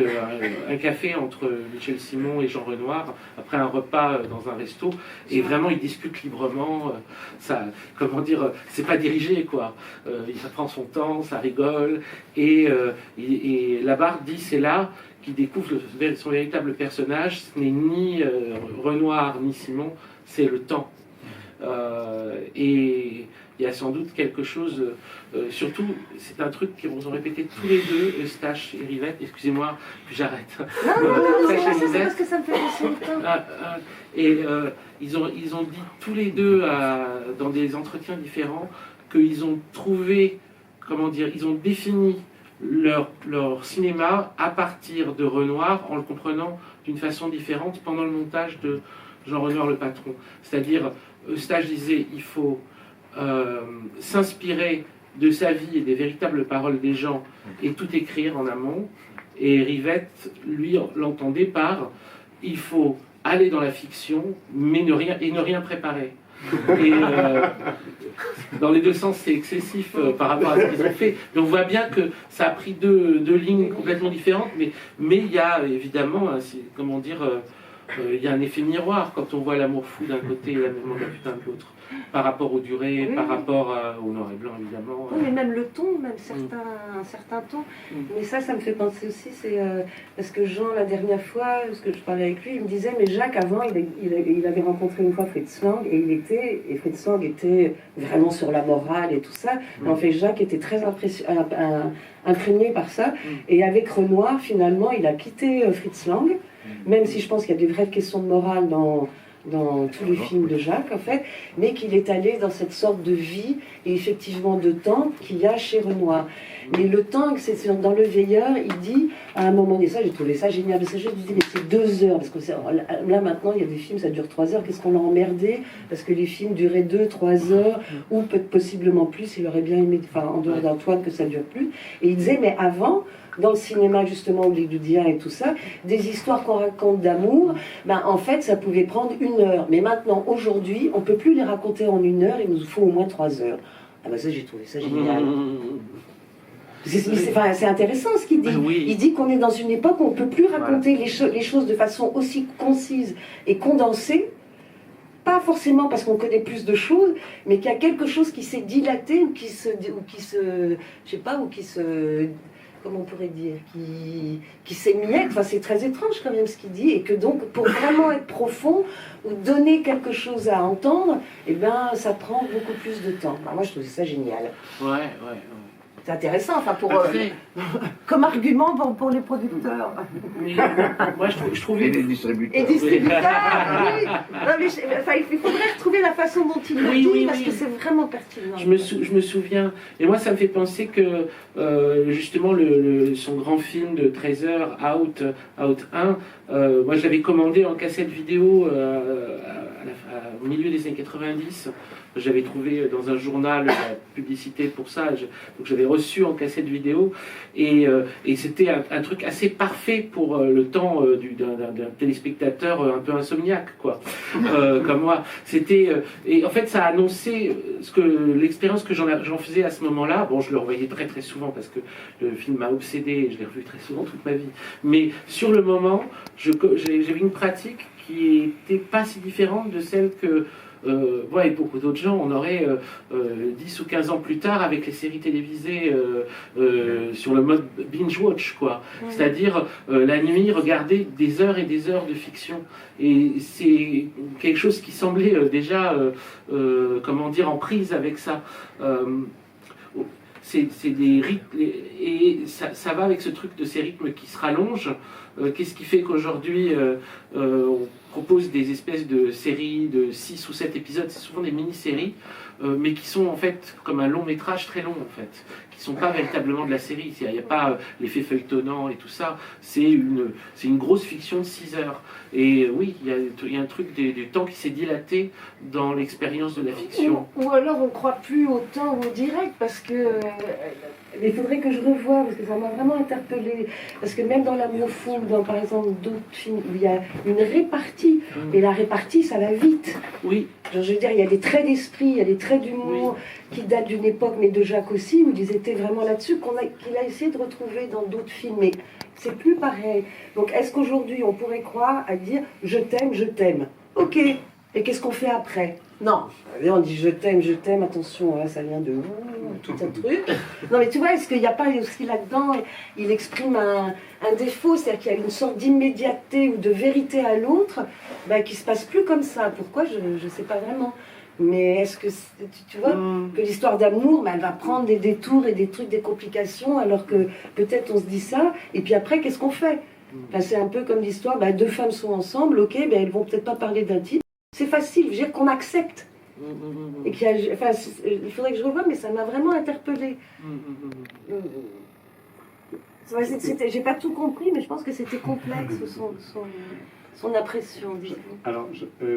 un café entre Michel Simon et Jean Renoir après un repas dans un resto, et vraiment ils discutent librement, comment dire, c'est pas dirigé, quoi. Ça prend son temps, ça rigole, et Labarthe dit c'est là qu'il découvre son véritable personnage, ce n'est ni Renoir ni Simon, c'est le temps. Et il y a sans doute quelque chose, surtout c'est un truc qu'ils ont répété tous les deux, Eustache et Rivette, excusez-moi, puis j'arrête. Non, c'est parce que ça me fait penser au temps. Et ils ont dit tous les deux dans des entretiens différents qu'ils ont trouvé, comment dire, ils ont défini leur cinéma à partir de Renoir en le comprenant d'une façon différente pendant le montage de Jean Renoir le patron. C'est-à-dire, Eustache disait il faut s'inspirer de sa vie et des véritables paroles des gens et tout écrire en amont, et Rivette, lui, l'entendait par il faut aller dans la fiction mais ne rien préparer. Et dans les deux sens c'est excessif par rapport à ce qu'ils ont fait, mais on voit bien que ça a pris deux lignes complètement différentes, mais il y a évidemment comment dire, il y a un effet miroir quand on voit L'Amour fou d'un côté et L'amour de la putain de l'autre, par rapport aux durées, par rapport au noir et blanc évidemment. Oui, mais même le ton, même un certain ton. Mais ça me fait penser aussi, c'est parce que Jean, la dernière fois, parce que je parlais avec lui, il me disait, mais Jacques, avant, il avait rencontré une fois Fritz Lang, et Fritz Lang était vraiment sur la morale et tout ça. Mais en fait, Jacques était très imprégné par ça. Et avec Renoir, finalement, il a quitté Fritz Lang, même si je pense qu'il y a des vraies questions de morale dans tous les films de Jacques, en fait, mais qu'il est allé dans cette sorte de vie et effectivement de temps qu'il y a chez Renoir. Mais le temps, c'est dans Le Veilleur, il dit, à un moment donné, ça j'ai trouvé ça génial, parce que je disais, mais c'est 2 heures, parce que là maintenant, il y a des films, ça dure 3 heures, qu'est-ce qu'on l'a emmerdé, parce que les films duraient 2-3 heures, ou peut-être possiblement plus, il aurait bien aimé, enfin, en dehors d'Antoine, que ça dure plus. Et il disait, mais avant, dans le cinéma justement hollywoodien et tout ça, des histoires qu'on raconte d'amour, en fait ça pouvait prendre 1 heure. Mais maintenant, aujourd'hui, on ne peut plus les raconter en 1 heure, il nous faut au moins 3 heures. Ah ça j'ai trouvé ça génial. C'est intéressant ce qu'il dit. Oui. Il dit qu'on est dans une époque où on ne peut plus raconter les choses de façon aussi concise et condensée. Pas forcément parce qu'on connaît plus de choses, mais qu'il y a quelque chose qui s'est dilaté ou qui se comment on pourrait dire, qui s'émiette, enfin c'est très étrange quand même ce qu'il dit, et que donc pour vraiment être profond ou donner quelque chose à entendre, ça prend beaucoup plus de temps. Moi je trouvais ça génial. Ouais. C'est intéressant, enfin, Après, comme argument pour les producteurs. mais, moi, je trouvais... Et les distributeurs. Et distributeurs, oui. Non, mais enfin, il faudrait retrouver la façon dont il le dit, parce que c'est vraiment pertinent. Je me souviens, et moi ça me fait penser que justement son grand film de 13 heures, Out 1, moi je l'avais commandé en cassette vidéo au milieu des années 90. J'avais trouvé dans un journal la publicité pour ça, donc j'avais reçu en cassette vidéo, et c'était un truc assez parfait pour le temps d'un téléspectateur un peu insomniaque, quoi, comme moi. C'était et en fait ça a annoncé l'expérience que j'en faisais à ce moment-là. Bon, je le revoyais très très souvent parce que le film m'a obsédé et je l'ai revu très souvent toute ma vie. Mais sur le moment, j'avais une pratique qui était pas si différente de celle que moi et beaucoup d'autres gens, on aurait 10 ou 15 ans plus tard avec les séries télévisées sur le mode binge-watch, quoi. C'est-à-dire la nuit, regarder des heures et des heures de fiction. Et c'est quelque chose qui semblait déjà, comment dire, en prise avec ça. C'est des rythmes, et ça va avec ce truc de ces rythmes qui se rallongent. Qu'est-ce qui fait qu'aujourd'hui on propose des espèces de séries de 6 ou 7 épisodes, c'est souvent des mini-séries, mais qui sont en fait comme un long métrage très long en fait, qui sont pas véritablement de la série. Il n'y a pas l'effet feuilletonnant et tout ça, c'est une grosse fiction de 6 heures. Et oui, il y a un truc du temps qui s'est dilaté dans l'expérience de la fiction. Ou alors on ne croit plus au temps ou au direct, parce que... il faudrait que je revoie, parce que ça m'a vraiment interpellée. Parce que même dans L'amour fou, dans par exemple d'autres films, où il y a une répartie, et la répartie, ça va vite. Oui. Genre, je veux dire, il y a des traits d'esprit, il y a des traits d'humour qui datent d'une époque, mais de Jacques aussi, où ils étaient vraiment là-dessus, qu'il a essayé de retrouver dans d'autres films. Mais c'est plus pareil. Donc est-ce qu'aujourd'hui, on pourrait croire à dire « je t'aime ». Ok, et qu'est-ce qu'on fait après? Non, on dit je t'aime, attention, hein, ça vient de tout un truc. Non mais tu vois, est-ce qu'il n'y a pas aussi là-dedans, il exprime un défaut, c'est-à-dire qu'il y a une sorte d'immédiateté ou de vérité à l'autre, ben, qui ne se passe plus comme ça. Pourquoi? Je ne sais pas vraiment. Mais est-ce que, tu vois, que l'histoire d'amour, ben, elle va prendre des détours et des trucs, des complications, alors que peut-être on se dit ça, et puis après, qu'est-ce qu'on fait? Enfin, c'est un peu comme l'histoire, ben, deux femmes sont ensemble, ok, ben, elles vont peut-être pas parler d'un type. C'est facile, je veux dire qu'on accepte. Et enfin, il faudrait que je revoie, mais ça m'a vraiment interpellée. J'ai pas tout compris, mais je pense que c'était complexe, son impression. Alors,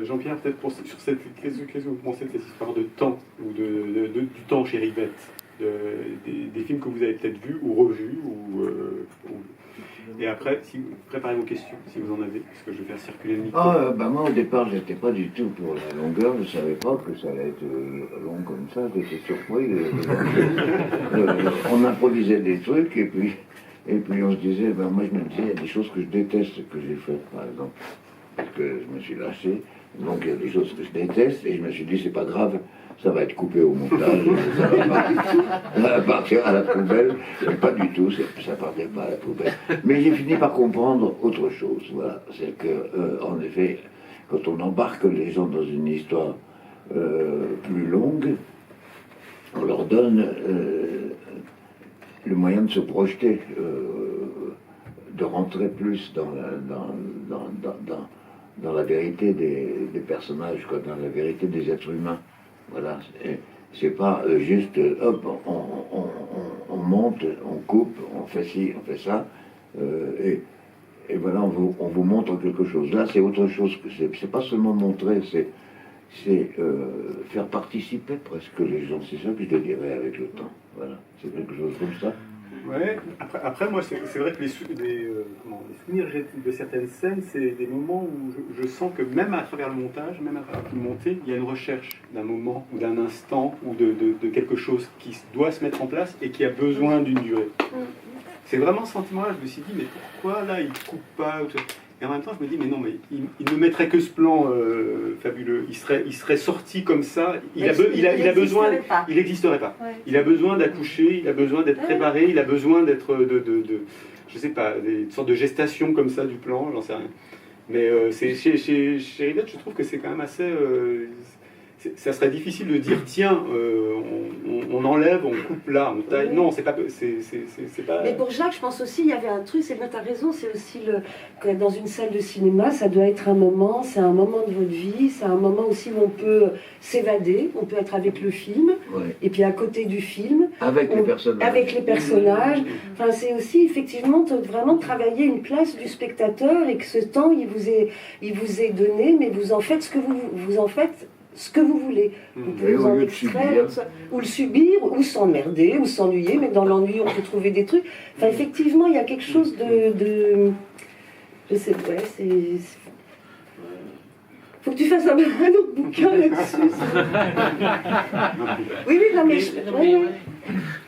Jean-Pierre, peut-être sur cette, qu'est-ce que vous pensez de cette histoire de temps, ou du temps chez Rivette, des films que vous avez peut-être vus ou revus, et après, si vous préparez vos questions, si vous en avez, parce que je vais faire circuler le micro. Moi au départ, j'étais pas du tout pour la longueur, je savais pas que ça allait être long comme ça, j'étais surpris. On improvisait des trucs, et puis on se disait, moi je me disais, il y a des choses que je déteste que j'ai faites, par exemple, parce que je me suis lâché, donc il y a des choses que je déteste, et je me suis dit, c'est pas grave, ça va être coupé au montage, ça va partir à la poubelle, mais pas du tout, ça partait pas à la poubelle. Mais j'ai fini par comprendre autre chose, voilà, c'est que, en effet, quand on embarque les gens dans une histoire plus longue, on leur donne le moyen de se projeter, de rentrer plus dans la vérité des personnages, quoi, dans la vérité des êtres humains. Voilà, c'est pas juste hop, on monte, on coupe, on fait ci, on fait ça, et voilà, on vous montre quelque chose. Là, c'est autre chose que c'est pas seulement montrer, c'est faire participer presque les gens. C'est ça que je dirais avec le temps. Voilà, c'est quelque chose comme ça. Ouais, après moi, c'est vrai que les souvenirs de certaines scènes, c'est des moments où je sens que même à travers le montage, même à travers le monté, il y a une recherche d'un moment ou d'un instant ou de quelque chose qui doit se mettre en place et qui a besoin d'une durée. C'est vraiment ce sentiment-là, je me suis dit, mais pourquoi là, il ne coupe pas? Et en même temps, je me dis, mais non, mais il ne mettrait que ce plan fabuleux. Il serait sorti comme ça. Il a besoin. Il n'existerait pas. Ouais. Il a besoin d'accoucher, il a besoin d'être préparé, il a besoin d'être je sais pas, une sorte de gestation comme ça du plan, j'en sais rien. Mais chez Rivette, je trouve que c'est quand même assez. ça serait difficile de dire tiens, on enlève, on coupe là, on taille. Non, c'est pas. Mais pour Jacques, je pense aussi, il y avait un truc, c'est que tu as raison, c'est aussi que dans une salle de cinéma, ça doit être un moment, c'est un moment de votre vie, c'est un moment aussi où on peut s'évader, on peut être avec le film, et puis à côté du film. Avec les personnages. Avec les personnages. Enfin, c'est aussi effectivement vraiment travailler une place du spectateur et que ce temps, il vous est donné, mais vous en faites ce que vous en faites ce que vous voulez. Vous pouvez vous en extraire, ou le subir, ou s'emmerder, ou s'ennuyer, mais dans l'ennui, on peut trouver des trucs. Enfin, effectivement, il y a quelque chose de je sais pas, faut que tu fasses un autre bouquin là-dessus. Oui, non, mais...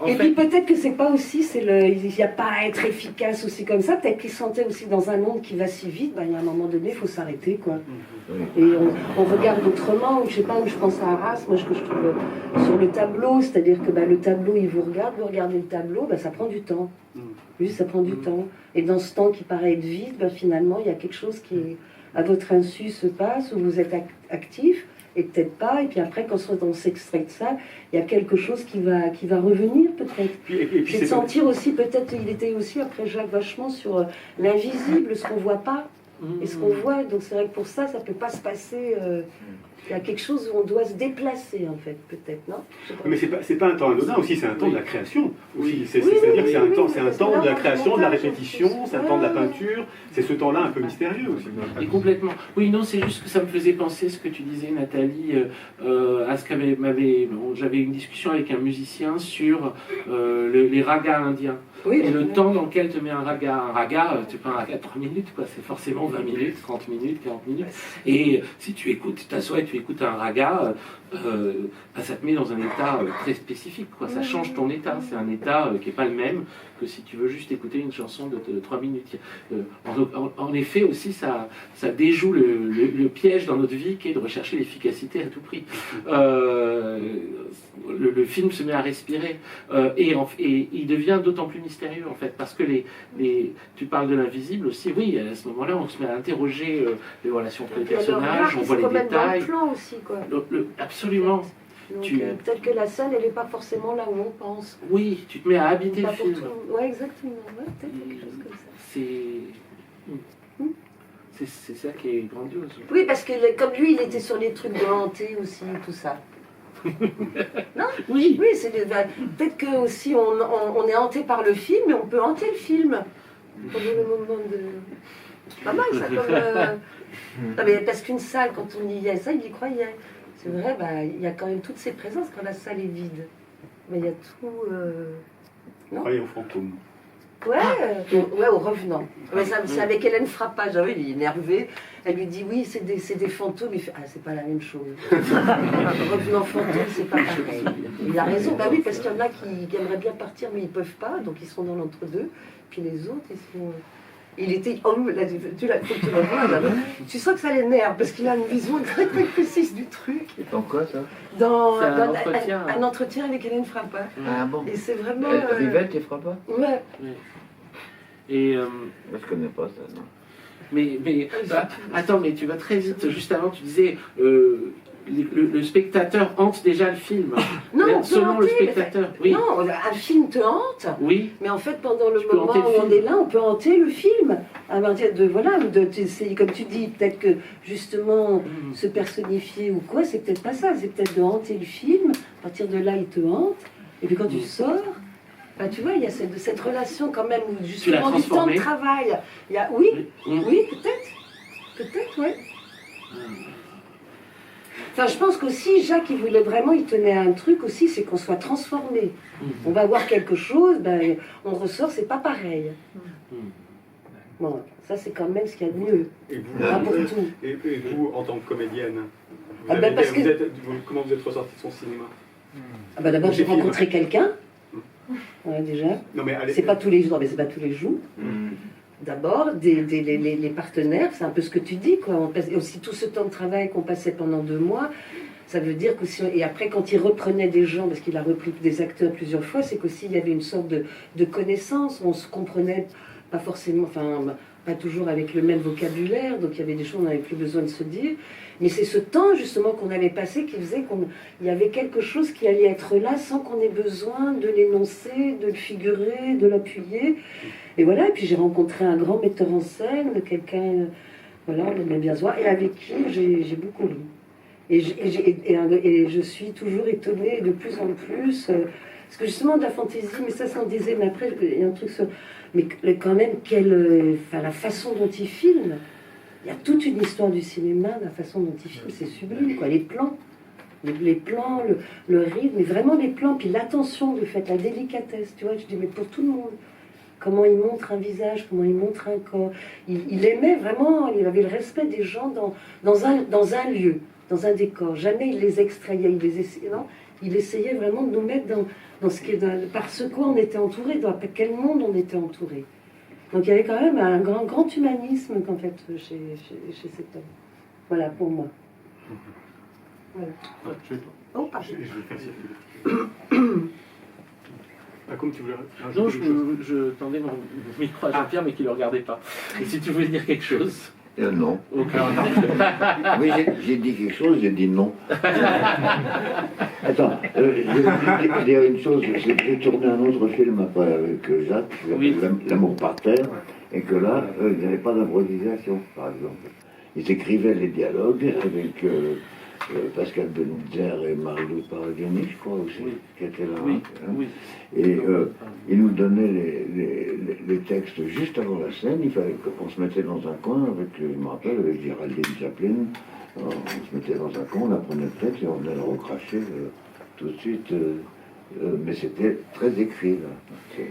Et puis peut-être que c'est pas aussi, il n'y a pas à être efficace aussi comme ça, peut-être qu'ils sentaient aussi dans un monde qui va si vite, il y a un moment donné, il faut s'arrêter, quoi. Et on regarde autrement, je sais pas, où je pense à Arras, moi, ce que je trouve sur le tableau, c'est-à-dire que le tableau, il vous regardez le tableau, ça prend du temps. Oui, ça prend du temps. Et dans ce temps qui paraît être vide, finalement, il y a quelque chose qui, à votre insu, se passe, où vous êtes actif, et peut-être pas, et puis après, quand on s'extrait de ça, il y a quelque chose qui va revenir, peut-être. C'est de sentir aussi, peut-être, il était aussi, après Jacques, vachement sur l'invisible, ce qu'on voit pas, et ce qu'on voit. Donc c'est vrai que pour ça, ça peut pas se passer... Il y a quelque chose où on doit se déplacer, en fait, peut-être, non? Mais c'est pas un temps anodin aussi, c'est un temps de la création. Aussi. C'est-à-dire que c'est un temps de la création, de la répétition, c'est un temps de la peinture, c'est ce temps-là un peu mystérieux aussi. Et complètement. Oui, non, c'est juste que ça me faisait penser ce que tu disais, Nathalie, à ce j'avais une discussion avec un musicien sur les ragas indiens. Oui, et le temps dans lequel te met un raga, tu prends un raga de 3 minutes, quoi. C'est forcément 20 minutes, 30 minutes, 40 minutes. Et si tu écoutes, tu t'assois et tu écoutes un raga, ça te met dans un état très spécifique, quoi. Ça change ton état. C'est un état qui n'est pas le même que si tu veux juste écouter une chanson de 3 minutes. En effet, aussi, ça déjoue le piège dans notre vie qui est de rechercher l'efficacité à tout prix. Le film se met à respirer et il devient d'autant plus mystérieux, en fait, parce que tu parles de l'invisible aussi. Oui, à ce moment-là, on se met à interroger les relations entre les personnages, on voit les détails. Dans le plan aussi, quoi. Absolument. Donc, peut-être que la scène, elle n'est pas forcément là où on pense. Oui, tu te mets à habiter le film. Oui, exactement. Ouais, peut-être quelque chose comme ça. C'est ça qui est grandiose. Oui, parce que comme lui, il était sur les trucs de hanté aussi, tout ça. Non? Oui. Oui, peut-être que aussi on est hanté par le film, mais on peut hanter le film. Pendant le moment de... Pas mal, ça, comme... Non, mais parce qu'une salle, quand on y est, ça, il y croyait. C'est vrai, il y a quand même toutes ces présences quand la salle est vide. Mais il y a tout... Non? Croyez aux fantômes. Ouais, au revenant. Ouais, c'est avec Hélène Frappa, j'avais, il est énervé. Elle lui dit oui, c'est des fantômes. Il fait c'est pas la même chose. Revenant fantôme, c'est pas pareil. Il a raison, oui, parce qu'il y en a qui aimeraient bien partir, mais ils peuvent pas, donc ils sont dans l'entre-deux. Puis les autres, ils sont. Il était. Oh, là, tu la vois, là. Tu sens que ça l'énerve, parce qu'il a une vision très très précise du truc. Dans quoi ça? Dans un entretien avec Hélène Frappa. Ah bon? Et c'est vraiment. Rivette et Frappa? Ouais. Et moi je connais pas ça, non. Mais attends, mais tu vas très vite. Juste avant, tu disais le spectateur hante déjà le film. Non, selon le spectateur. Oui. Non, un film te hante. Oui. Mais en fait, pendant le moment où on est là, on peut hanter le film. À partir de comme tu dis, peut-être que justement se personnifier ou quoi, c'est peut-être pas ça. C'est peut-être de hanter le film. À partir de là, il te hante. Et puis quand tu sors. Tu vois, il y a cette relation quand même, où justement du temps de travail. Il y a, oui, peut-être, ouais. Enfin, je pense qu'aussi, Jacques, il tenait à un truc aussi, c'est qu'on soit transformé. On va voir quelque chose, on ressort, c'est pas pareil. Bon, ça c'est quand même ce qu'il y a de mieux. Et vous, en tant que comédienne, comment vous êtes ressorti de son cinéma? D'abord, j'ai rencontré quelqu'un. Ouais, déjà. C'est pas tous les jours, mais c'est pas tous les jours. D'abord, les partenaires, c'est un peu ce que tu dis, quoi. On passe, et aussi tout ce temps de travail qu'on passait pendant 2 mois, ça veut dire qu'aussi, et après quand il reprenait des gens, parce qu'il a repris des acteurs plusieurs fois, c'est qu'aussi il y avait une sorte de connaissance, on se comprenait pas forcément, enfin, pas toujours avec le même vocabulaire, donc il y avait des choses qu'on n'avait plus besoin de se dire. Mais c'est ce temps justement qu'on avait passé qui faisait qu'il y avait quelque chose qui allait être là sans qu'on ait besoin de l'énoncer, de le figurer, de l'appuyer. Et voilà, et puis j'ai rencontré un grand metteur en scène, quelqu'un, voilà, on aimait bien se voir, et avec qui j'ai beaucoup ri. Et je suis toujours étonnée de plus en plus, parce que justement de la fantaisie, mais ça s'en disait, mais après il y a un truc sur... Mais quand même, la façon dont il filme, il y a toute une histoire du cinéma, la façon dont il filme, c'est sublime, quoi. Les plans, les plans, le rythme, mais vraiment les plans, puis l'attention de fait, la délicatesse, tu vois, je dis, mais pour tout le monde, comment il montre un visage, comment il montre un corps, il aimait vraiment, il avait le respect des gens dans un lieu, dans un décor, jamais il les extrayait, il essayait vraiment de nous mettre dans ce qui est par ce quoi on était entouré, dans quel monde on était entouré. Donc il y avait quand même un grand humanisme en fait, chez cet homme. Voilà, pour moi. Voilà. Oh, pardon. Je vais faire circuler. Comme tu voulais Non, je tendais mon micro à Jean-Pierre, mais qu'il ne le regardait pas. Et si tu voulais dire quelque chose. Non. Aucun. Oui, j'ai dit quelque chose, j'ai dit non. Attends, je vais dire une chose, c'est que j'ai tourné un autre film après avec Jacques, Oui. L'amour par terre, et que là, il n'y avait pas d'improvisation, par exemple. Ils écrivaient les dialogues avec Pascal Benitzer et Marie-Louise Paraghini, je crois aussi, Oui. qui étaient là. Oui, Hein. oui. Et ils nous donnaient les textes juste avant la scène. Il fallait qu'on se mettait dans un coin avec, je me rappelle, avec Géraldine Chaplin. On se mettait dans un coin, on apprenait le texte et on venait le recracher tout de suite. Mais c'était très écrit, là. C'est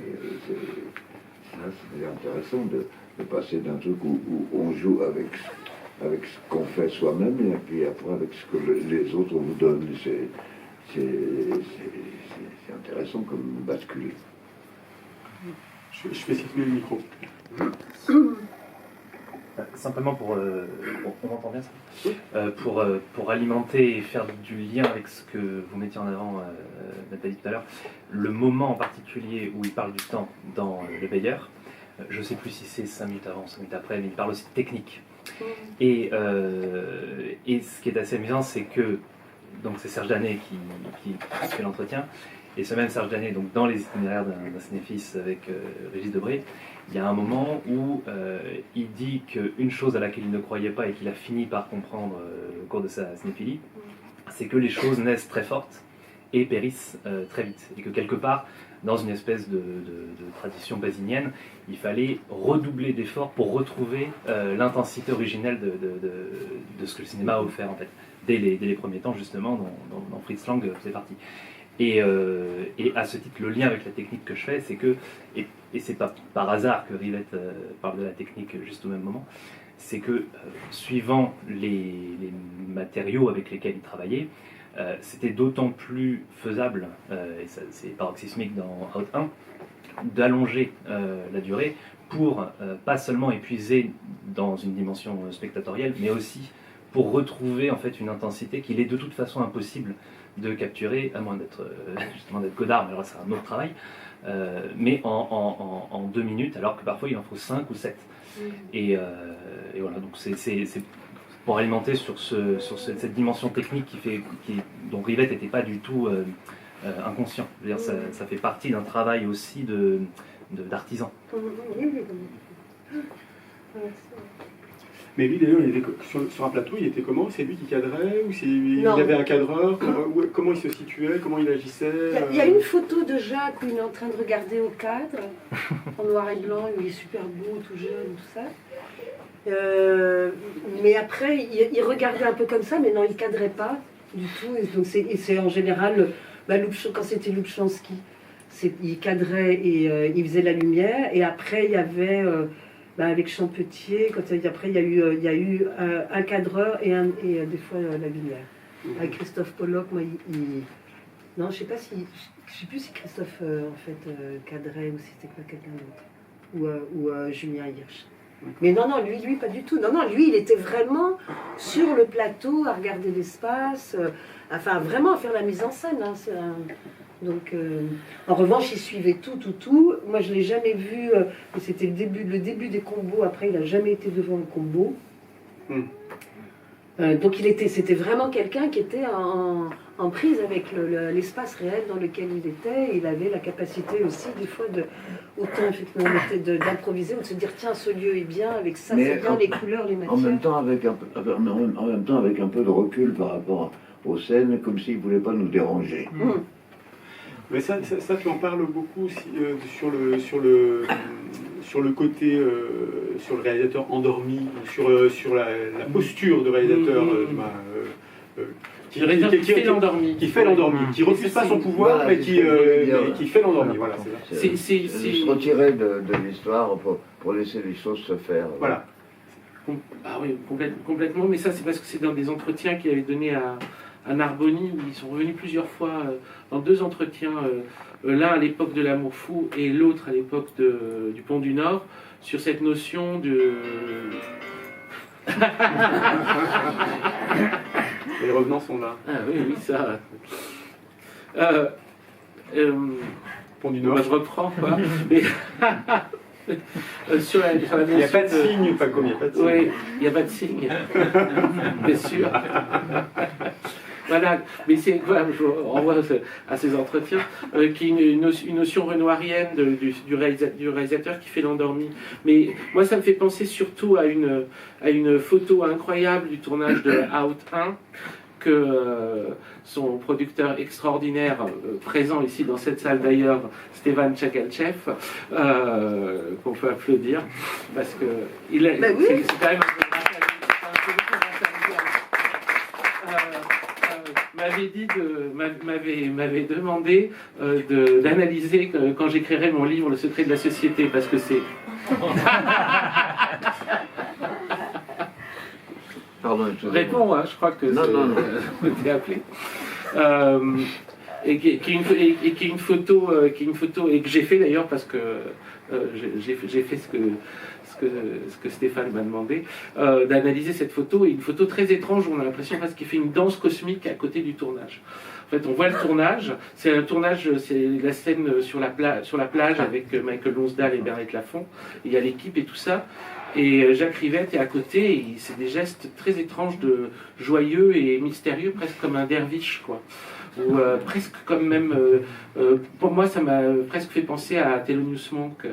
intéressant de passer d'un truc où on joue avec ce qu'on fait soi-même et puis après avec ce que les autres vous donnent. C'est intéressant comme bascule. Je fais circuler le micro. Simplement on m'entend bien ça pour alimenter et faire du lien avec ce que vous mettiez en avant, Nathalie, tout à l'heure, le moment en particulier où il parle du temps dans Le Veilleur, je ne sais plus si c'est 5 minutes avant, 5 minutes après, mais il parle aussi de technique. Et ce qui est assez amusant, c'est que donc c'est Serge Danet qui fait l'entretien, et ce même Serge Danet, donc dans les itinéraires d'un cinéphile avec Régis Debray, il y a un moment où il dit qu'une chose à laquelle il ne croyait pas et qu'il a fini par comprendre au cours de sa cinéphilie, c'est que les choses naissent très fortes et périssent très vite, et que quelque part, dans une espèce de tradition basinienne, il fallait redoubler d'efforts pour retrouver l'intensité originelle de ce que le cinéma a offert en fait, dès les premiers temps justement, dont Fritz Lang faisait partie. Et à ce titre, le lien avec la technique que je fais, c'est que, et c'est pas par hasard que Rivette parle de la technique juste au même moment, c'est que suivant les matériaux avec lesquels il travaillait, c'était d'autant plus faisable, et c'est paroxysmique dans Out 1, d'allonger la durée pour pas seulement épuiser dans une dimension spectatorielle, mais aussi pour retrouver en fait une intensité qu'il est de toute façon impossible de capturer, à moins d'être justement d'être Godard, mais alors c'est un autre travail, mais en 2 minutes, alors que parfois il en faut 5 ou 7. Et voilà, donc c'est pour alimenter sur cette dimension technique dont Rivette n'était pas du tout inconscient. Je veux dire, ça fait partie d'un travail aussi d'artisan. Mais lui d'ailleurs, il était sur un plateau, il était comment? C'est lui qui cadrait ou il y avait un cadreur? Comment il se situait? Comment il agissait? Il y a une photo de Jacques où il est en train de regarder au cadre, en noir et blanc, où il est super beau, tout jeune, tout ça. Mais après, il regardait un peu comme ça, mais non, il cadrait pas du tout. Et donc c'est en général, quand c'était Lubchansky, il cadrait et il faisait la lumière. Et après, il y avait, avec Champetier, après il y a eu un cadreur et des fois la lumière. Avec Christophe Pollock, moi, non, je sais plus si Christophe en fait cadrait ou si c'était pas quelqu'un d'autre, ou Julien Hirsch. Mais non, lui, pas du tout. Non, lui, il était vraiment sur le plateau à regarder l'espace, enfin, vraiment à faire la mise en scène. Hein. Donc, en revanche, il suivait tout. Moi, je l'ai jamais vu. C'était le début des combos. Après, il n'a jamais été devant un combo. Donc, c'était vraiment quelqu'un qui était en prise avec l'espace réel dans lequel il était. Il avait la capacité aussi, des fois, autant effectivement d'improviser ou de se dire tiens, ce lieu est bien avec ça, c'est bien, les couleurs, les matières. En même temps, avec un peu de recul par rapport aux scènes, comme s'il ne voulait pas nous déranger. Mais ça, tu en parles beaucoup aussi, sur le côté, sur le réalisateur endormi, sur la posture de réalisateur qui fait l'endormi, qui refuse pas son pouvoir, voilà, mais qui fait l'endormi. Voilà, c'est se retirer de l'histoire pour laisser les choses se faire. Voilà. Ah oui, complètement, mais ça c'est parce que c'est dans des entretiens qu'il avait donné à Narboni, où ils sont revenus plusieurs fois dans 2 entretiens, l'un à l'époque de l'Amour fou et l'autre à l'époque du Pont du Nord, sur cette notion de... Les revenants sont là. Ah oui, ça... Pont du Nord. Bah, je reprends, quoi. Mais... sur la notion il n'y a pas de signe, pas comme il n'y a pas de signe. Oui, il n'y a pas de signe, bien sûr. Voilà, mais c'est quoi, je renvoie à ces entretiens, qui est une notion renoirienne du réalisateur qui fait l'endormi. Mais moi, ça me fait penser surtout à une photo incroyable du tournage de Out 1, que son producteur extraordinaire, présent ici dans cette salle d'ailleurs, Stéphane Tchakalchev, qu'on peut applaudir, parce que il est, oui. c'est quand même m'avait demandé d'analyser quand j'écrirai mon livre Le secret de la société, parce que c'est... Pardon, Réponds, hein, je crois que non. t'es appelé. Et qui est une photo, et que j'ai fait d'ailleurs parce que j'ai fait ce que Stéphane m'a demandé, d'analyser cette photo, et une photo très étrange où on a l'impression parce qu'il fait une danse cosmique à côté du tournage. En fait, on voit le tournage, c'est la scène sur la plage avec Michael Lonsdale et Bernadette Lafont, il y a l'équipe et tout ça, et Jacques Rivette est à côté, et c'est des gestes très étranges, joyeux et mystérieux, presque comme un derviche, quoi. Ou presque comme même, pour moi ça m'a presque fait penser à Thelonious Monk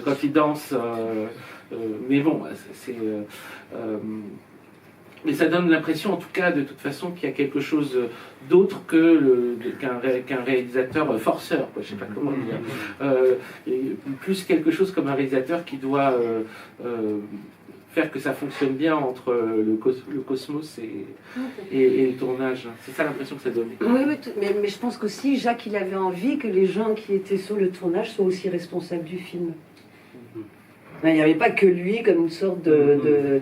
quand il danse, mais bon, mais ça donne l'impression en tout cas de toute façon qu'il y a quelque chose d'autre qu'un réalisateur forceur, quoi, je sais pas comment dire, plus quelque chose comme un réalisateur qui doit faire que ça fonctionne bien entre le cosmos et le tournage. C'est ça l'impression que ça donne. Oui, mais je pense qu'aussi Jacques, il avait envie que les gens qui étaient sur le tournage soient aussi responsables du film. Il n'y avait pas que lui comme une sorte de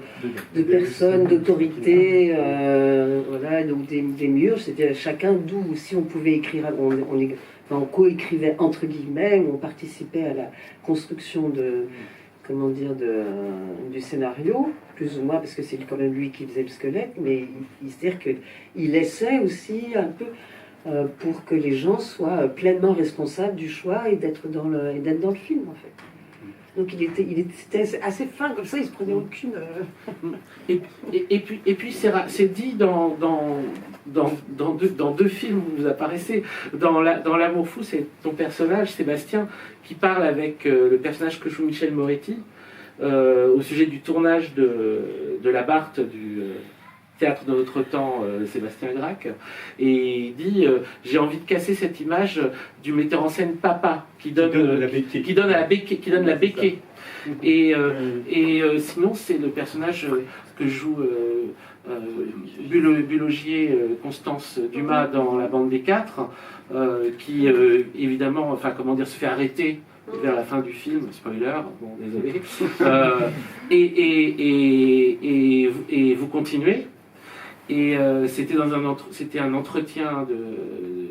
personne, d'autorité, voilà, donc des murs. C'était chacun d'où aussi on pouvait écrire, on co-écrivait entre guillemets, on participait à la construction du scénario, plus ou moins, parce que c'est quand même lui qui faisait le squelette, mais c'est-à-dire qu'il laissait aussi un peu pour que les gens soient pleinement responsables du choix et d'être dans le film, en fait. Donc c'était assez fin, comme ça, il se prenait aucune... Et puis c'est dit dans 2 films où vous apparaissez. Dans L'Amour fou, c'est ton personnage, Sébastien, qui parle avec le personnage que joue Michel Moretti, au sujet du tournage de la Barthe, du théâtre de notre temps, Sébastien Gracq, et il dit j'ai envie de casser cette image du metteur en scène papa qui donne la béquée. Et sinon c'est le personnage que joue Bulogier, Constance Dumas dans La Bande des Quatre, qui évidemment, se fait arrêter vers la fin du film, spoiler, bon désolé, et vous continuez. Et c'était un entretien de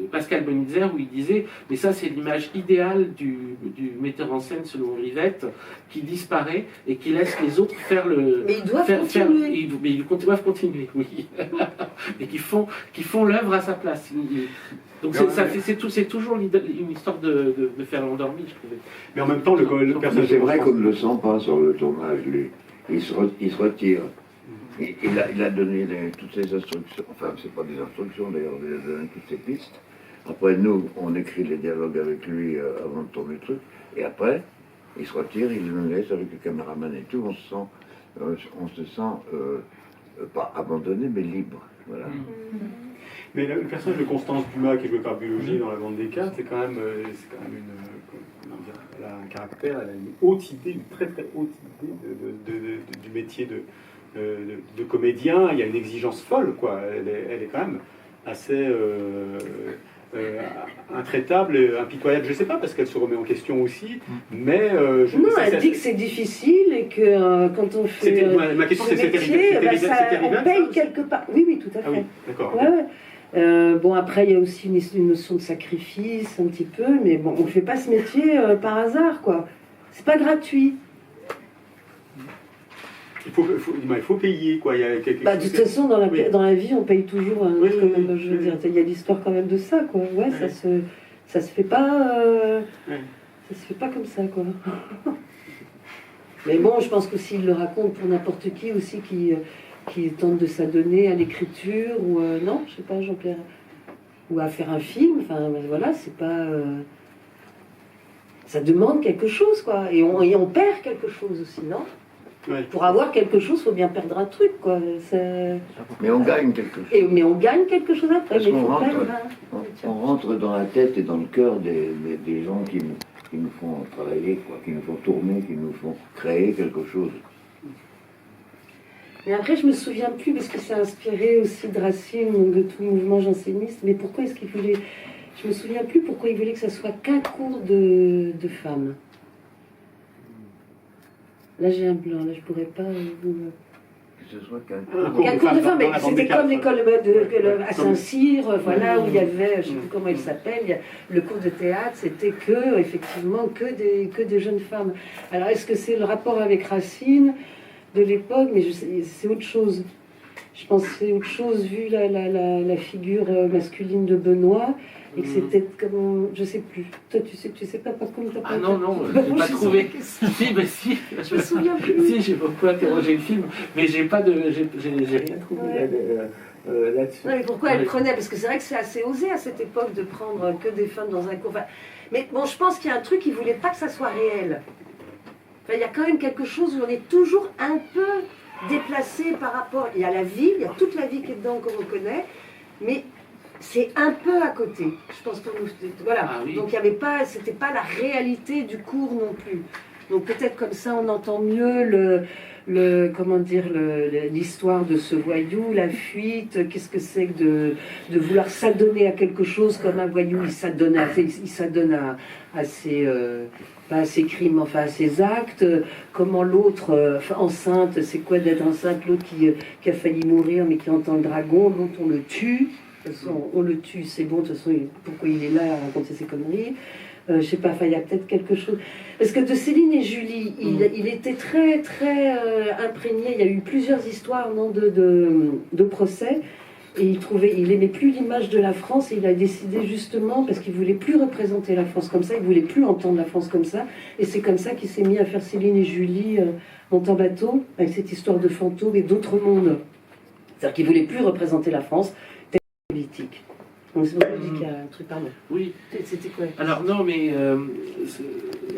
Pascal Bonitzer où il disait mais ça c'est l'image idéale du metteur en scène selon Rivette qui disparaît et qui laisse les autres faire le... Mais ils doivent continuer. Mais ils doivent continuer, oui. Et qui font l'œuvre à sa place. Donc c'est toujours une histoire de faire l'endormi, je trouvais. Mais en même temps, le personnage... C'est vrai qu'on ne le sent pas sur le tournage, lui. Il se retire. Il a donné toutes ses instructions, enfin c'est pas des instructions d'ailleurs, il a donné toutes ses pistes. Après nous, on écrit les dialogues avec lui avant de tourner le truc, et après, il se retire, il nous laisse avec le caméraman et tout, on se sent pas abandonné mais libre. Voilà. Mais le personnage de Constance Dumas qui est joué par Bulogier dans La Bande des Quatre, c'est quand même comment dire, elle a un caractère, elle a une haute idée, une très très haute idée du métier de comédien. Il y a une exigence folle, quoi. Elle est quand même assez intraitable, impitoyable. Je sais pas parce qu'elle se remet en question aussi, mais elle dit que c'est difficile et que quand on fait ma question, ce métier, on paye quelque part. Oui, tout à fait. Ah oui, d'accord. Ouais. Bon, après, il y a aussi une notion de sacrifice, un petit peu, mais bon, on ne fait pas ce métier par hasard, quoi. C'est pas gratuit. Il faut payer, quoi. Il y a quelque de toute façon, dans la vie, on paye toujours. Je veux dire, il y a l'histoire quand même de ça, quoi. Ouais, ça se fait pas. Ça se fait pas comme ça, quoi. Mais bon, je pense que s'il le raconte pour n'importe qui aussi qui tente de s'adonner à l'écriture ou non, je sais pas, Jean-Pierre, ou à faire un film. Enfin, voilà, c'est pas. Ça demande quelque chose, quoi, et on perd quelque chose aussi, non? Ouais. Pour avoir quelque chose, il faut bien perdre un truc, quoi. Mais on gagne quelque chose. Mais on gagne quelque chose après. Parce qu'on rentre dans la tête et dans le cœur des gens qui nous font travailler, quoi, qui nous font tourner, qui nous font créer quelque chose. Mais après, je me souviens plus, parce qu'il s'est inspiré aussi de Racine, donc de tout le mouvement janséniste, mais pourquoi est-ce qu'il voulait... Je me souviens plus pourquoi il voulait que ça soit qu'un cours de femmes. Là, j'ai un blanc, là, je pourrais pas... Que ce soit qu'un cours de femmes, mais c'était comme l'école à Saint-Cyr, voilà, où il y avait, je ne sais plus comment il s'appelle, le cours de théâtre, c'était effectivement, que des jeunes femmes. Alors, est-ce que c'est le rapport avec Racine de l'époque? Mais c'est autre chose. Je pense que c'est autre chose, vu la figure masculine de Benoît, et que c'était comme... Je sais plus. Toi, tu sais pas par contre... Ah non, je n'ai pas trouvé. Si. Je me souviens plus. Si, j'ai beaucoup interrogé le film, mais j'ai rien trouvé là-dessus. Non, mais pourquoi elle prenait? Parce que c'est vrai que c'est assez osé à cette époque de prendre que des femmes dans un cours. Enfin, mais bon, je pense qu'il y a un truc, il ne voulait pas que ça soit réel. Enfin, il y a quand même quelque chose où on est toujours un peu déplacé par rapport... Il y a la vie, il y a toute la vie qui est dedans qu'on reconnaît, mais... c'est un peu à côté. Je pense que voilà. Ah oui. Donc il y avait pas, c'était pas la réalité du cours non plus. Donc peut-être comme ça on entend mieux l'histoire de ce voyou, la fuite. Qu'est-ce que c'est que de vouloir s'adonner à quelque chose comme un voyou? Il s'adonne à ses crimes, enfin à ses actes. Comment l'autre enceinte, c'est quoi d'être enceinte? L'autre qui a failli mourir mais qui entend le dragon, l'autre on le tue. De toute façon, on le tue, c'est bon, de toute façon, pourquoi il est là à raconter ses conneries? Je sais pas, il y a peut-être quelque chose. Parce que de Céline et Julie, il était très, très imprégné. Il y a eu plusieurs histoires de procès. Et il aimait plus l'image de la France. Et il a décidé justement, parce qu'il voulait plus représenter la France comme ça, il voulait plus entendre la France comme ça. Et c'est comme ça qu'il s'est mis à faire Céline et Julie montent en bateau, avec cette histoire de fantômes et d'autres mondes. C'est-à-dire qu'il voulait plus représenter la France. Politique. Donc c'est pour ça qu'il y a un truc, pardon. Oui. C'était quoi? Alors non, mais...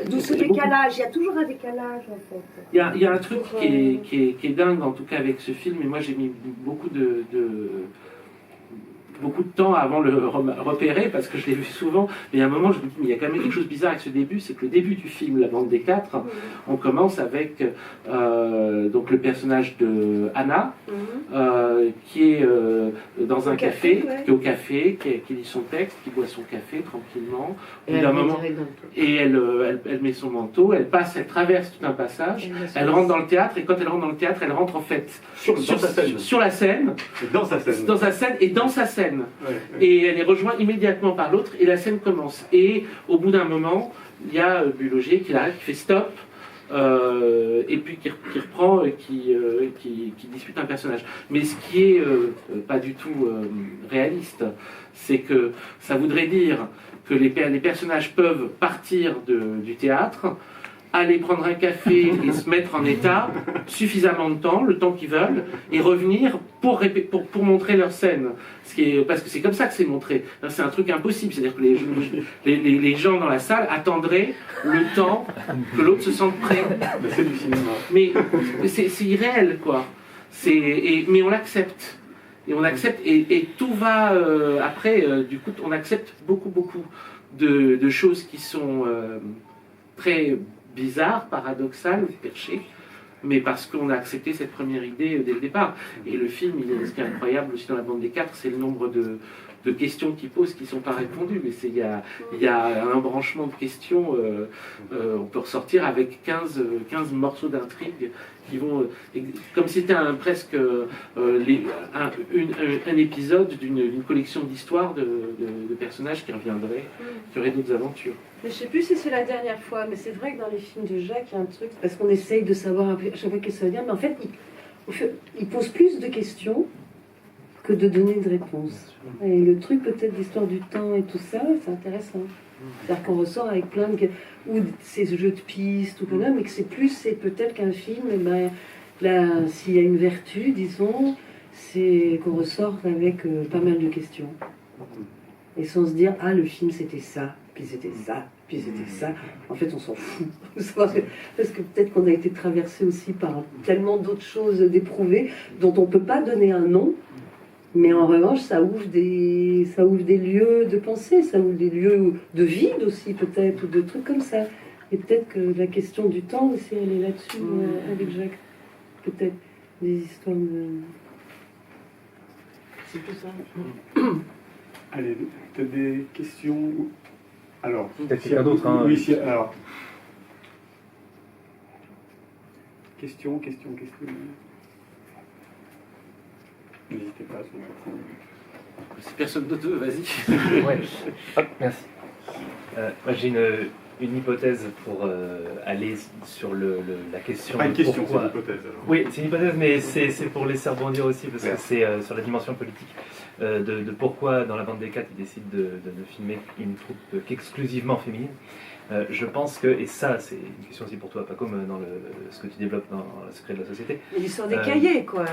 D'où ce décalage? Il y a toujours un décalage, en fait. Il y a un truc qui est dingue, en tout cas, avec ce film, et moi j'ai mis beaucoup de temps avant le repérer, parce que je l'ai vu souvent, mais à un moment, je me dis, il y a quand même quelque chose de bizarre avec ce début, c'est que le début du film, La Bande des Quatre, on commence avec donc le personnage de Anna, qui est dans un café, qui est au café, qui lit son texte, qui boit son café tranquillement, et elle met son manteau, elle traverse tout un passage, elle rentre dans le théâtre, et quand elle rentre dans le théâtre, elle rentre en fait sur la scène, dans sa scène. Et elle est rejointe immédiatement par l'autre et la scène commence. Et au bout d'un moment, il y a Bulogier qui l'arrête, qui fait stop. et puis qui reprend, qui dispute un personnage. Mais ce qui est pas du tout réaliste, c'est que ça voudrait dire que les personnages peuvent partir du théâtre, aller prendre un café et se mettre en état suffisamment de temps, le temps qu'ils veulent, et revenir pour montrer leur scène. Parce que c'est comme ça que c'est montré. C'est un truc impossible. C'est-à-dire que les gens dans la salle attendraient le temps que l'autre se sente prêt. C'est du cinéma. Mais c'est irréel, quoi. Mais on l'accepte. Et on accepte, et tout va après, du coup, on accepte beaucoup de choses qui sont très bizarres, paradoxales, perchées, mais parce qu'on a accepté cette première idée dès le départ. Et le film, ce qui est incroyable aussi dans La Bande des Quatre, c'est le nombre de questions qu'il pose qui ne sont pas répondues. Mais il y a un embranchement de questions. On peut ressortir avec 15 morceaux d'intrigue qui vont, comme si c'était presque un épisode d'une collection d'histoires de personnages qui reviendraient, qui auraient d'autres aventures. Mais je sais plus si c'est la dernière fois, mais c'est vrai que dans les films de Jacques, il y a un truc, parce qu'on essaye de savoir à chaque fois qu'est-ce que ça veut dire, mais en fait, il pose plus de questions que de donner de réponses. Et le truc peut-être d'histoire du temps et tout ça, c'est intéressant. C'est-à-dire qu'on ressort avec plein de... ou ces jeux de pistes, ou comme ça, mais que c'est peut-être qu'un film, là, s'il y a une vertu, disons, c'est qu'on ressort avec pas mal de questions. Et sans se dire, ah, le film c'était ça, puis c'était ça, puis c'était ça. En fait, on s'en fout. Parce que peut-être qu'on a été traversé aussi par tellement d'autres choses d'éprouvées dont on ne peut pas donner un nom. Mais en revanche, ça ouvre des lieux de pensée, ça ouvre des lieux de vide aussi peut-être, ou de trucs comme ça. Et peut-être que la question du temps aussi, elle est là-dessus avec Jacques. Peut-être des histoires de... C'est tout ça. Allez, peut-être des questions. Alors, peut-être quelqu'un d'autre. Hein. Oui, alors. Question. N'hésitez pas à se mettre. Si personne d'autre veut, vas-y. Ouais. Hop, merci. Moi, j'ai une hypothèse pour aller sur la question. Pas une question, pourquoi... c'est une hypothèse. Alors. Oui, c'est une hypothèse, mais c'est pour laisser rebondir aussi, parce que c'est sur la dimension politique. De pourquoi, dans La Bande des Quatre, il décide de ne filmer une troupe qu'exclusivement féminine. Je pense que, et ça c'est une question aussi pour toi, pas comme dans ce que tu développes dans Le Secret de la Société. L'histoire des cahiers, quoi.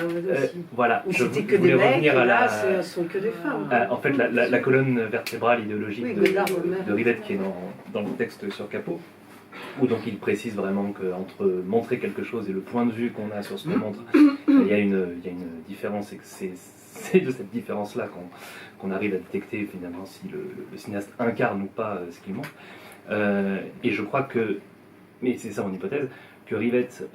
Voilà. Où c'était que des mecs, et là, ce sont que des femmes. En fait, la colonne vertébrale idéologique de Rivette qui est dans le texte sur Capot, où donc il précise vraiment qu'entre montrer quelque chose et le point de vue qu'on a sur ce qu'on montre, il y a une différence, et que c'est de cette différence-là qu'on arrive à détecter finalement si le cinéaste incarne ou pas ce qu'il montre. Et je crois que, mais c'est ça mon hypothèse, que Rivette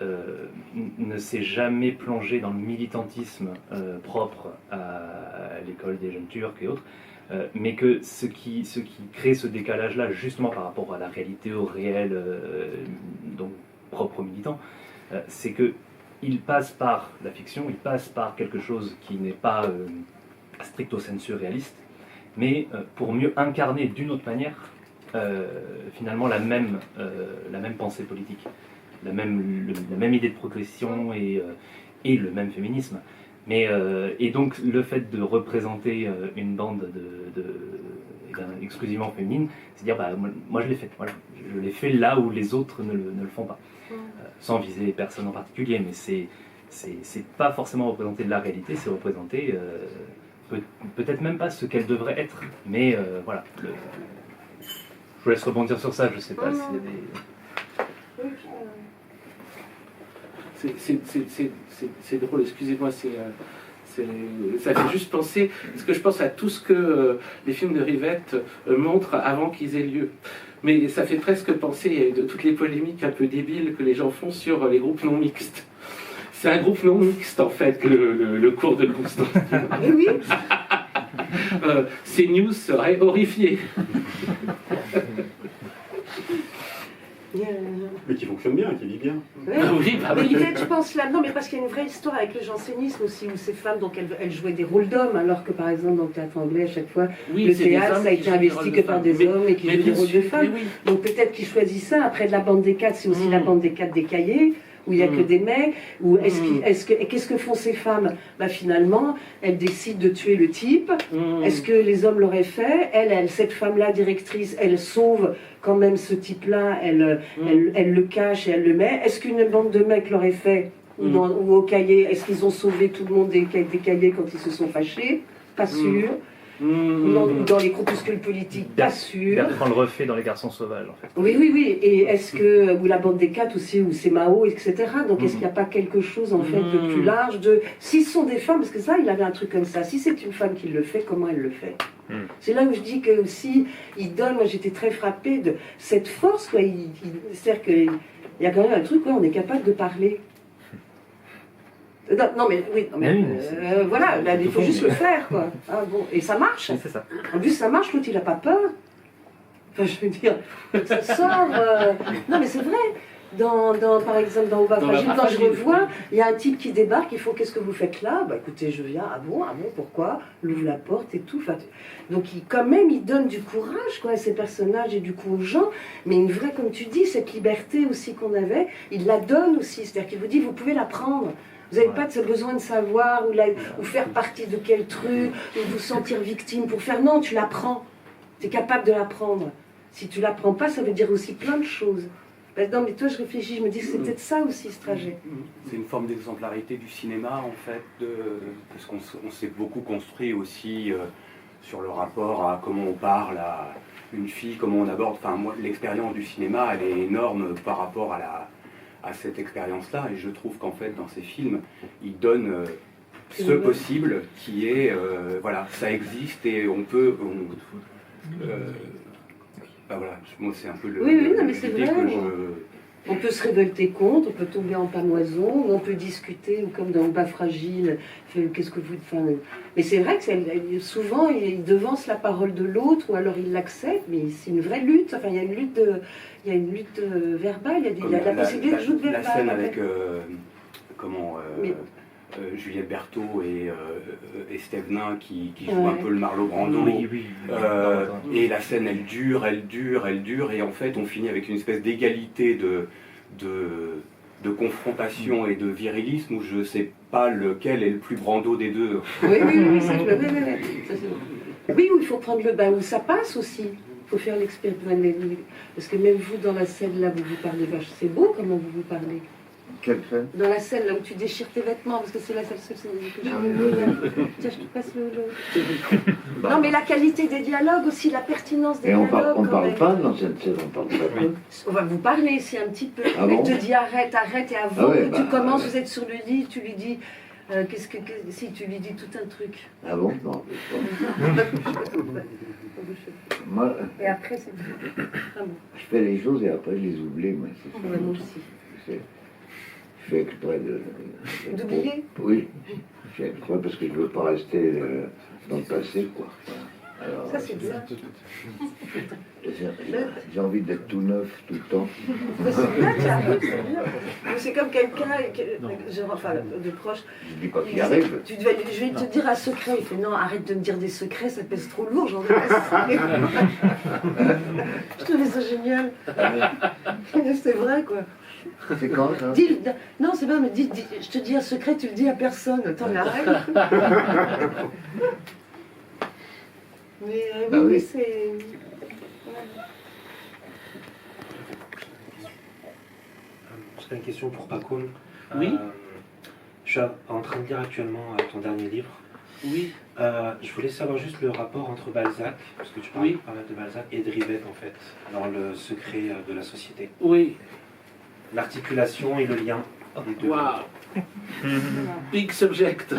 ne s'est jamais plongé dans le militantisme propre à l'école des jeunes Turcs et autres, mais que ce qui crée ce décalage-là, justement par rapport à la réalité, au réel, donc propre aux militants, c'est qu'il passe par la fiction, il passe par quelque chose qui n'est pas stricto sensu réaliste, mais pour mieux incarner d'une autre manière finalement la même pensée politique, la même idée de progression et le même féminisme. Et donc le fait de représenter une bande exclusivement féminine, c'est dire moi je l'ai fait, voilà. Je l'ai fait là où les autres ne le font pas, sans viser personne en particulier, mais c'est pas forcément représenter de la réalité, c'est représenter peut-être même pas ce qu'elle devrait être, mais voilà. Je vous laisse rebondir sur ça, je sais pas s'il y a des... C'est drôle, excusez-moi, ça fait juste penser, parce que je pense à tout ce que les films de Rivette montrent avant qu'ils aient lieu. Mais ça fait presque penser à toutes les polémiques un peu débiles que les gens font sur les groupes non mixtes. C'est un groupe non mixte, en fait, le cours de Constantine. Oui. CNews serait horrifié. Mais qui fonctionne. fonctionne bien, qui vit bien. Ouais. Oui, bah Mais oui. il est, je pense, là, non, mais parce qu'il y a une vraie histoire avec le jansénisme aussi, où ces femmes, donc elles jouaient des rôles d'hommes, alors que par exemple dans le théâtre anglais, à chaque fois, Oui, le c'est des théâtre, hommes ça a qui été jouent des investi rôles que de par femmes. des hommes et qui Mais jouent des bien rôles de sûr, femmes. mais oui. Donc peut-être qu'ils choisissent ça. Après, de la bande des quatre, c'est aussi la bande des quatre des cahiers, où il n'y a que des mecs. Ou et qu'est-ce que font ces femmes? Bah, finalement, elles décident de tuer le type. Est-ce que les hommes l'auraient fait? Cette femme-là, directrice, elle sauve quand même ce type-là, elle le cache et elle le met. Est-ce qu'une bande de mecs l'aurait fait? Ou au cahier, est-ce qu'ils ont sauvé tout le monde des cahiers quand ils se sont fâchés? Pas sûr. Dans les groupuscules politiques, pas sûr. Bertrand le refait dans Les Garçons Sauvages, en fait. Oui, oui, oui. Et est-ce que, ou la bande des quatre aussi, ou c'est Mao, etc. Donc est-ce qu'il n'y a pas quelque chose en fait de plus large de. Si ce sont des femmes, parce que ça, il avait un truc comme ça. Si c'est une femme qui le fait, comment elle le fait? C'est là où je dis que aussi, il donne. Moi, j'étais très frappée de cette force, quoi. C'est-à-dire qu'il y a quand même un truc, quoi, on est capable de parler. Non, mais oui, non, mais, voilà, là, il faut juste le faire, quoi. Ah, bon. Et ça marche. C'est ça. En plus, ça marche, l'autre, il n'a pas peur. Enfin, je veux dire, ça sort. Non, mais c'est vrai. Par exemple, dans Au bas fragile, quand je revois, il y a un type qui débarque, il faut qu'est-ce que vous faites là? Bah écoutez, je viens, ah bon, pourquoi? Il ouvre la porte et tout. Enfin, donc, quand même, il donne du courage, quoi, à ces personnages et du coup aux gens. Mais une vraie, comme tu dis, cette liberté aussi qu'on avait, il la donne aussi. C'est-à-dire qu'il vous dit, vous pouvez la prendre. Vous n'avez pas besoin de savoir ou faire partie de quel truc, ou vous sentir victime pour faire. Non, tu la prends. Tu es capable de la prendre. Si tu la prends pas, ça veut dire aussi plein de choses. Ben non, mais toi, je réfléchis, je me dis que c'est peut-être ça aussi, ce trajet. C'est une forme d'exemplarité du cinéma, en fait, parce qu'on s'est beaucoup construit aussi sur le rapport à comment on parle à une fille, comment on aborde. Enfin, moi, l'expérience du cinéma, elle est énorme par rapport à cette expérience-là, et je trouve qu'en fait, dans ces films, ils donnent ce possible qui est, voilà, ça existe et on peut... bah voilà, moi c'est un peu non, mais c'est l'idée vrai. que On peut se révolter contre, on peut tomber en panoison, on peut discuter, ou comme dans Le Bas fragile, qu'est-ce que vous... Enfin, mais c'est vrai que souvent, il devance la parole de l'autre, ou alors il l'accepte, mais c'est une vraie lutte. Enfin, il y a une lutte, verbale, il y a la possibilité de jouer de verbal. La scène avec... Juliette Berthaud et Steve Nain qui jouent un peu le Marlon Brando. Et la scène, elle dure, et en fait, on finit avec une espèce d'égalité de confrontation et de virilisme où je ne sais pas lequel est le plus Brando des deux. Oui, ça, oui, il faut prendre le bain où ça passe aussi. Il faut faire l'expérience. Parce que même vous, dans la scène, là, vous parlez vache. C'est beau comment vous parlez. Quelle scène? Dans la scène là où tu déchires tes vêtements, parce que c'est la seule scène que j'ai. Tiens, je te passe le... Non, mais la qualité des dialogues aussi, la pertinence des dialogues. On parle pas dans cette scène, on parle pas. On va vous parler ici un petit peu. Ah bon? Elle te dit arrête, et avant que tu commences, vous êtes sur le lit, tu lui dis... si tu lui dis tout un truc. Ah bon? Non. Moi, et après, c'est... Ah bon. je fais les choses et après je les oublie. Moi aussi. Je fais exprès d'oublier? Oui, je fais exprès parce que je ne veux pas rester dans le passé, quoi. Alors, ça, c'est bien. J'ai envie d'être tout neuf tout le temps. C'est comme quelqu'un, enfin, de proche. Je dis pas qu'il arrive. Je vais te dire un secret. Il fait non, arrête de me dire des secrets, ça pèse trop lourd, j'en ai assez. Je trouvais ça génial. C'est vrai, quoi. C'est quand ça? Non, c'est pas, mais je te dis un secret, tu le dis à personne. Attends, mais arrête. Mais oui, c'est... J'ai une question pour Paco. Oui. Je suis en train de lire actuellement ton dernier livre. Oui. Je voulais savoir juste le rapport entre Balzac, parce que tu parles pas mal de Balzac, et de Rivette en fait, dans Le secret de la société. Oui. L'articulation et le lien. Waouh. Big subject.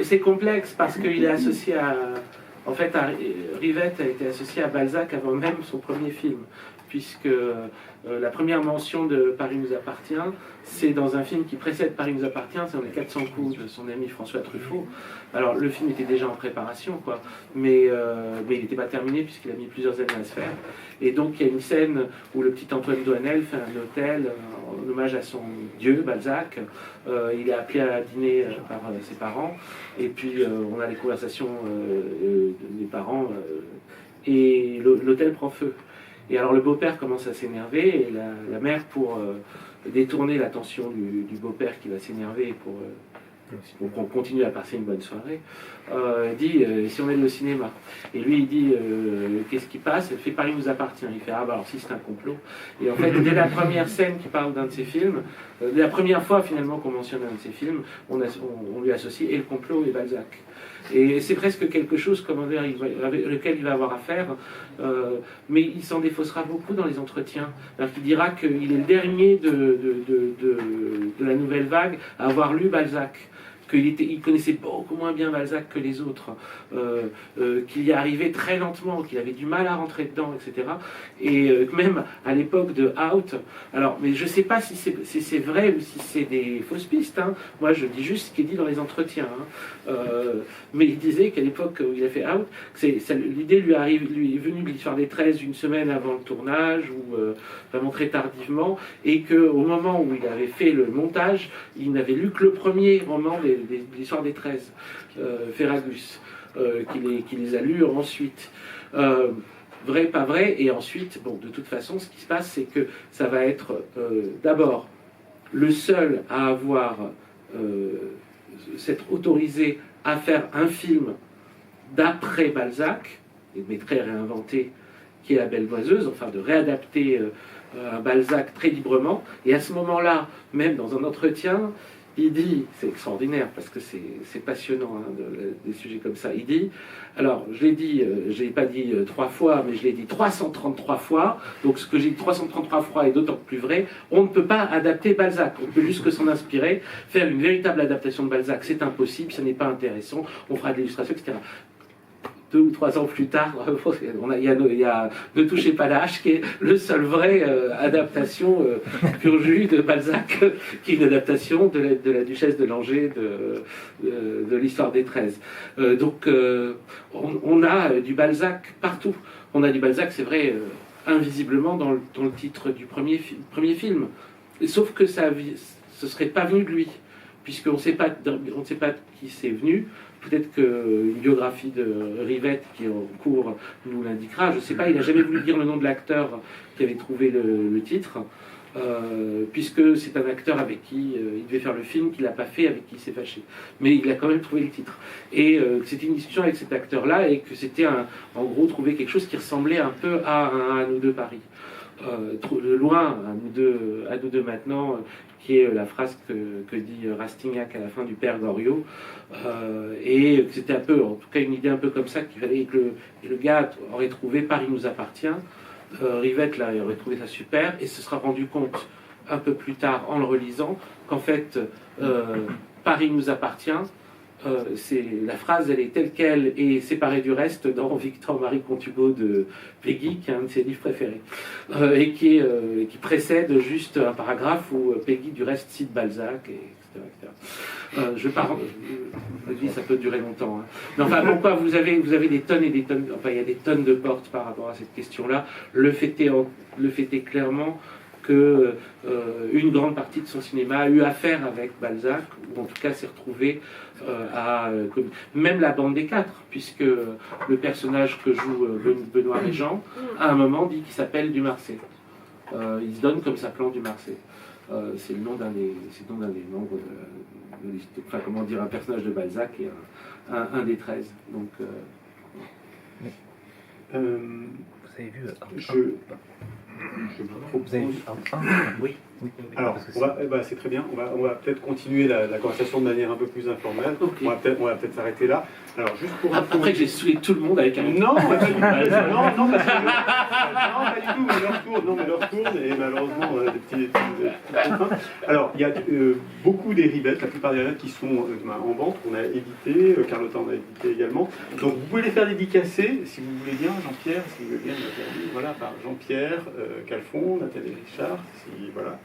C'est complexe parce qu'il est associé à... En fait, Rivette a été associé à Balzac avant même son premier film. puisque la première mention de Paris nous appartient, c'est dans un film qui précède Paris nous appartient, c'est dans Les 400 coups de son ami François Truffaut. Alors le film était déjà en préparation, quoi, mais il n'était pas terminé puisqu'il a mis plusieurs années à se faire. Et donc il y a une scène où le petit Antoine Doinel fait un hôtel en hommage à son dieu, Balzac. Il est appelé à dîner par ses parents, et puis on a les conversations des parents, et l'hôtel prend feu. Et alors le beau-père commence à s'énerver, et la mère, pour détourner l'attention du beau-père qui va s'énerver pour qu'on continue à passer une bonne soirée, dit si on est au cinéma. Et lui il dit qu'est-ce qui passe? Elle fait Paris nous appartient. Il fait ah bah alors si c'est un complot. Et en fait dès la première scène qui parle d'un de ses films, la première fois finalement qu'on mentionne un de ses films, on lui associe et le complot et Balzac. Et c'est presque quelque chose, comment dire, avec lequel il va avoir affaire, mais il s'en défaussera beaucoup dans les entretiens. Alors qu'il dira qu'il est le dernier de la nouvelle vague à avoir lu Balzac, qu'il connaissait beaucoup moins bien Balzac que les autres, qu'il y est arrivé très lentement, qu'il avait du mal à rentrer dedans, etc. Et même à l'époque de Out, alors, mais je ne sais pas si c'est vrai ou si c'est des fausses pistes, hein. Moi je dis juste ce qui est dit dans les entretiens, hein. Mais il disait qu'à l'époque où il a fait Out, l'idée lui est venue de l'Histoire des 13 une semaine avant le tournage, ou vraiment très tardivement, et qu'au moment où il avait fait le montage, il n'avait lu que le premier roman de l'Histoire des 13, Ferragus, qui les a lus ensuite. Vrai, pas vrai, et ensuite, bon, de toute façon, ce qui se passe, c'est que ça va être d'abord le seul à avoir s'être autorisé à faire un film d'après Balzac, mais très réinventé, qui est La Belle Boiseuse, enfin de réadapter un Balzac très librement. Et à ce moment-là, même dans un entretien, il dit, c'est extraordinaire parce que c'est passionnant, hein, des sujets comme ça, il dit, alors je l'ai dit, je l'ai pas dit 3 fois, mais je l'ai dit 333 fois, donc ce que j'ai dit 333 fois est d'autant plus vrai, on ne peut pas adapter Balzac, on peut juste que s'en inspirer, faire une véritable adaptation de Balzac, c'est impossible, ce n'est pas intéressant, on fera de l'illustration, etc. 2 ou 3 ans plus tard, il y a Ne touchez pas la hache, qui est le seul vrai adaptation pur jus de Balzac, qui est une adaptation de la Duchesse de Langeais de l'Histoire des 13. Donc on a du Balzac partout. On a du Balzac, c'est vrai, invisiblement dans le titre du premier film. Sauf que ce ne serait pas venu de lui, puisqu'on ne sait pas qui c'est venu. Peut-être qu'une biographie de Rivette qui est en cours nous l'indiquera. Je ne sais pas, il n'a jamais voulu dire le nom de l'acteur qui avait trouvé le titre, puisque c'est un acteur avec qui il devait faire le film, qu'il n'a pas fait, avec qui il s'est fâché. Mais il a quand même trouvé le titre. Et c'était une discussion avec cet acteur-là, et que c'était en gros trouver quelque chose qui ressemblait un peu à nous deux Paris. Loin, à nous deux maintenant, qui est la phrase que dit Rastignac à la fin du Père Goriot, et c'était un peu, en tout cas une idée un peu comme ça, qu'il fallait que le gars aurait trouvé Paris nous appartient, Rivette là aurait trouvé ça super, et se sera rendu compte un peu plus tard en le relisant qu'en fait Paris nous appartient, la phrase elle est telle qu'elle et séparée du reste dans Victor-Marie Contubo de Peggy, qui est un de ses livres préférés, et qui précède juste un paragraphe où Peggy du reste cite Balzac, etc. Je dis ça peut durer longtemps, hein. Mais enfin pourquoi vous avez des tonnes et des tonnes, enfin il y a des tonnes de portes par rapport à cette question-là. Le fait est clairement que une grande partie de son cinéma a eu affaire avec Balzac, ou en tout cas s'est retrouvé même la bande des 4, puisque le personnage que joue Benoît Régent, à un moment dit qu'il s'appelle Dumarsais. Il se donne comme s'appelant Dumarsais. C'est le nom d'un des membres enfin comment dire, un personnage de Balzac et un des 13. Donc vous avez vu vous avez vu oui. Alors, c'est très bien. On va peut-être continuer la conversation de manière un peu plus informelle. Okay. On va peut-être s'arrêter là. Alors, juste pour après que j'ai saoulé tout le monde avec un... Non, pas du tout. Non, pas du tout. Mais leur tourne et malheureusement des petits contraintes. Alors, il y a beaucoup des Rivettes, la plupart des Rivettes qui sont en vente. On a édité, Carlotta en a édité également. Donc, vous pouvez les faire dédicacer, si vous voulez bien, Jean-Pierre, si vous voulez bien, voilà, par Jean-Pierre, Calfon, Nathalie Richard, si voilà,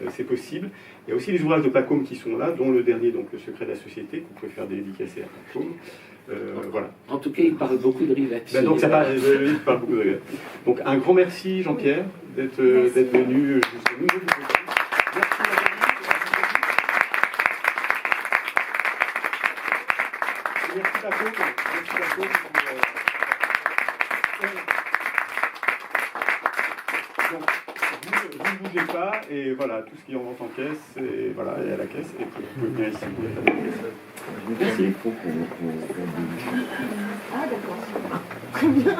c'est possible. Il y a aussi les ouvrages de Pacôme qui sont là, dont le dernier, donc Le secret de la société, que vous pouvez faire dédicacer à Pacôme. Voilà. En tout cas, il parle beaucoup de Rivette. Ben donc ça parle, il parle beaucoup de Rivette. Donc un grand merci Jean-Pierre d'être venu jusqu'à nous. Merci Pacôme. Merci Pacôme. Donc, vous ne bougez pas, et voilà, tout ce qui en rentre en caisse, et voilà, et à la caisse, et puis vous pouvez venir ici. Merci. Ah, d'accord. Très bien.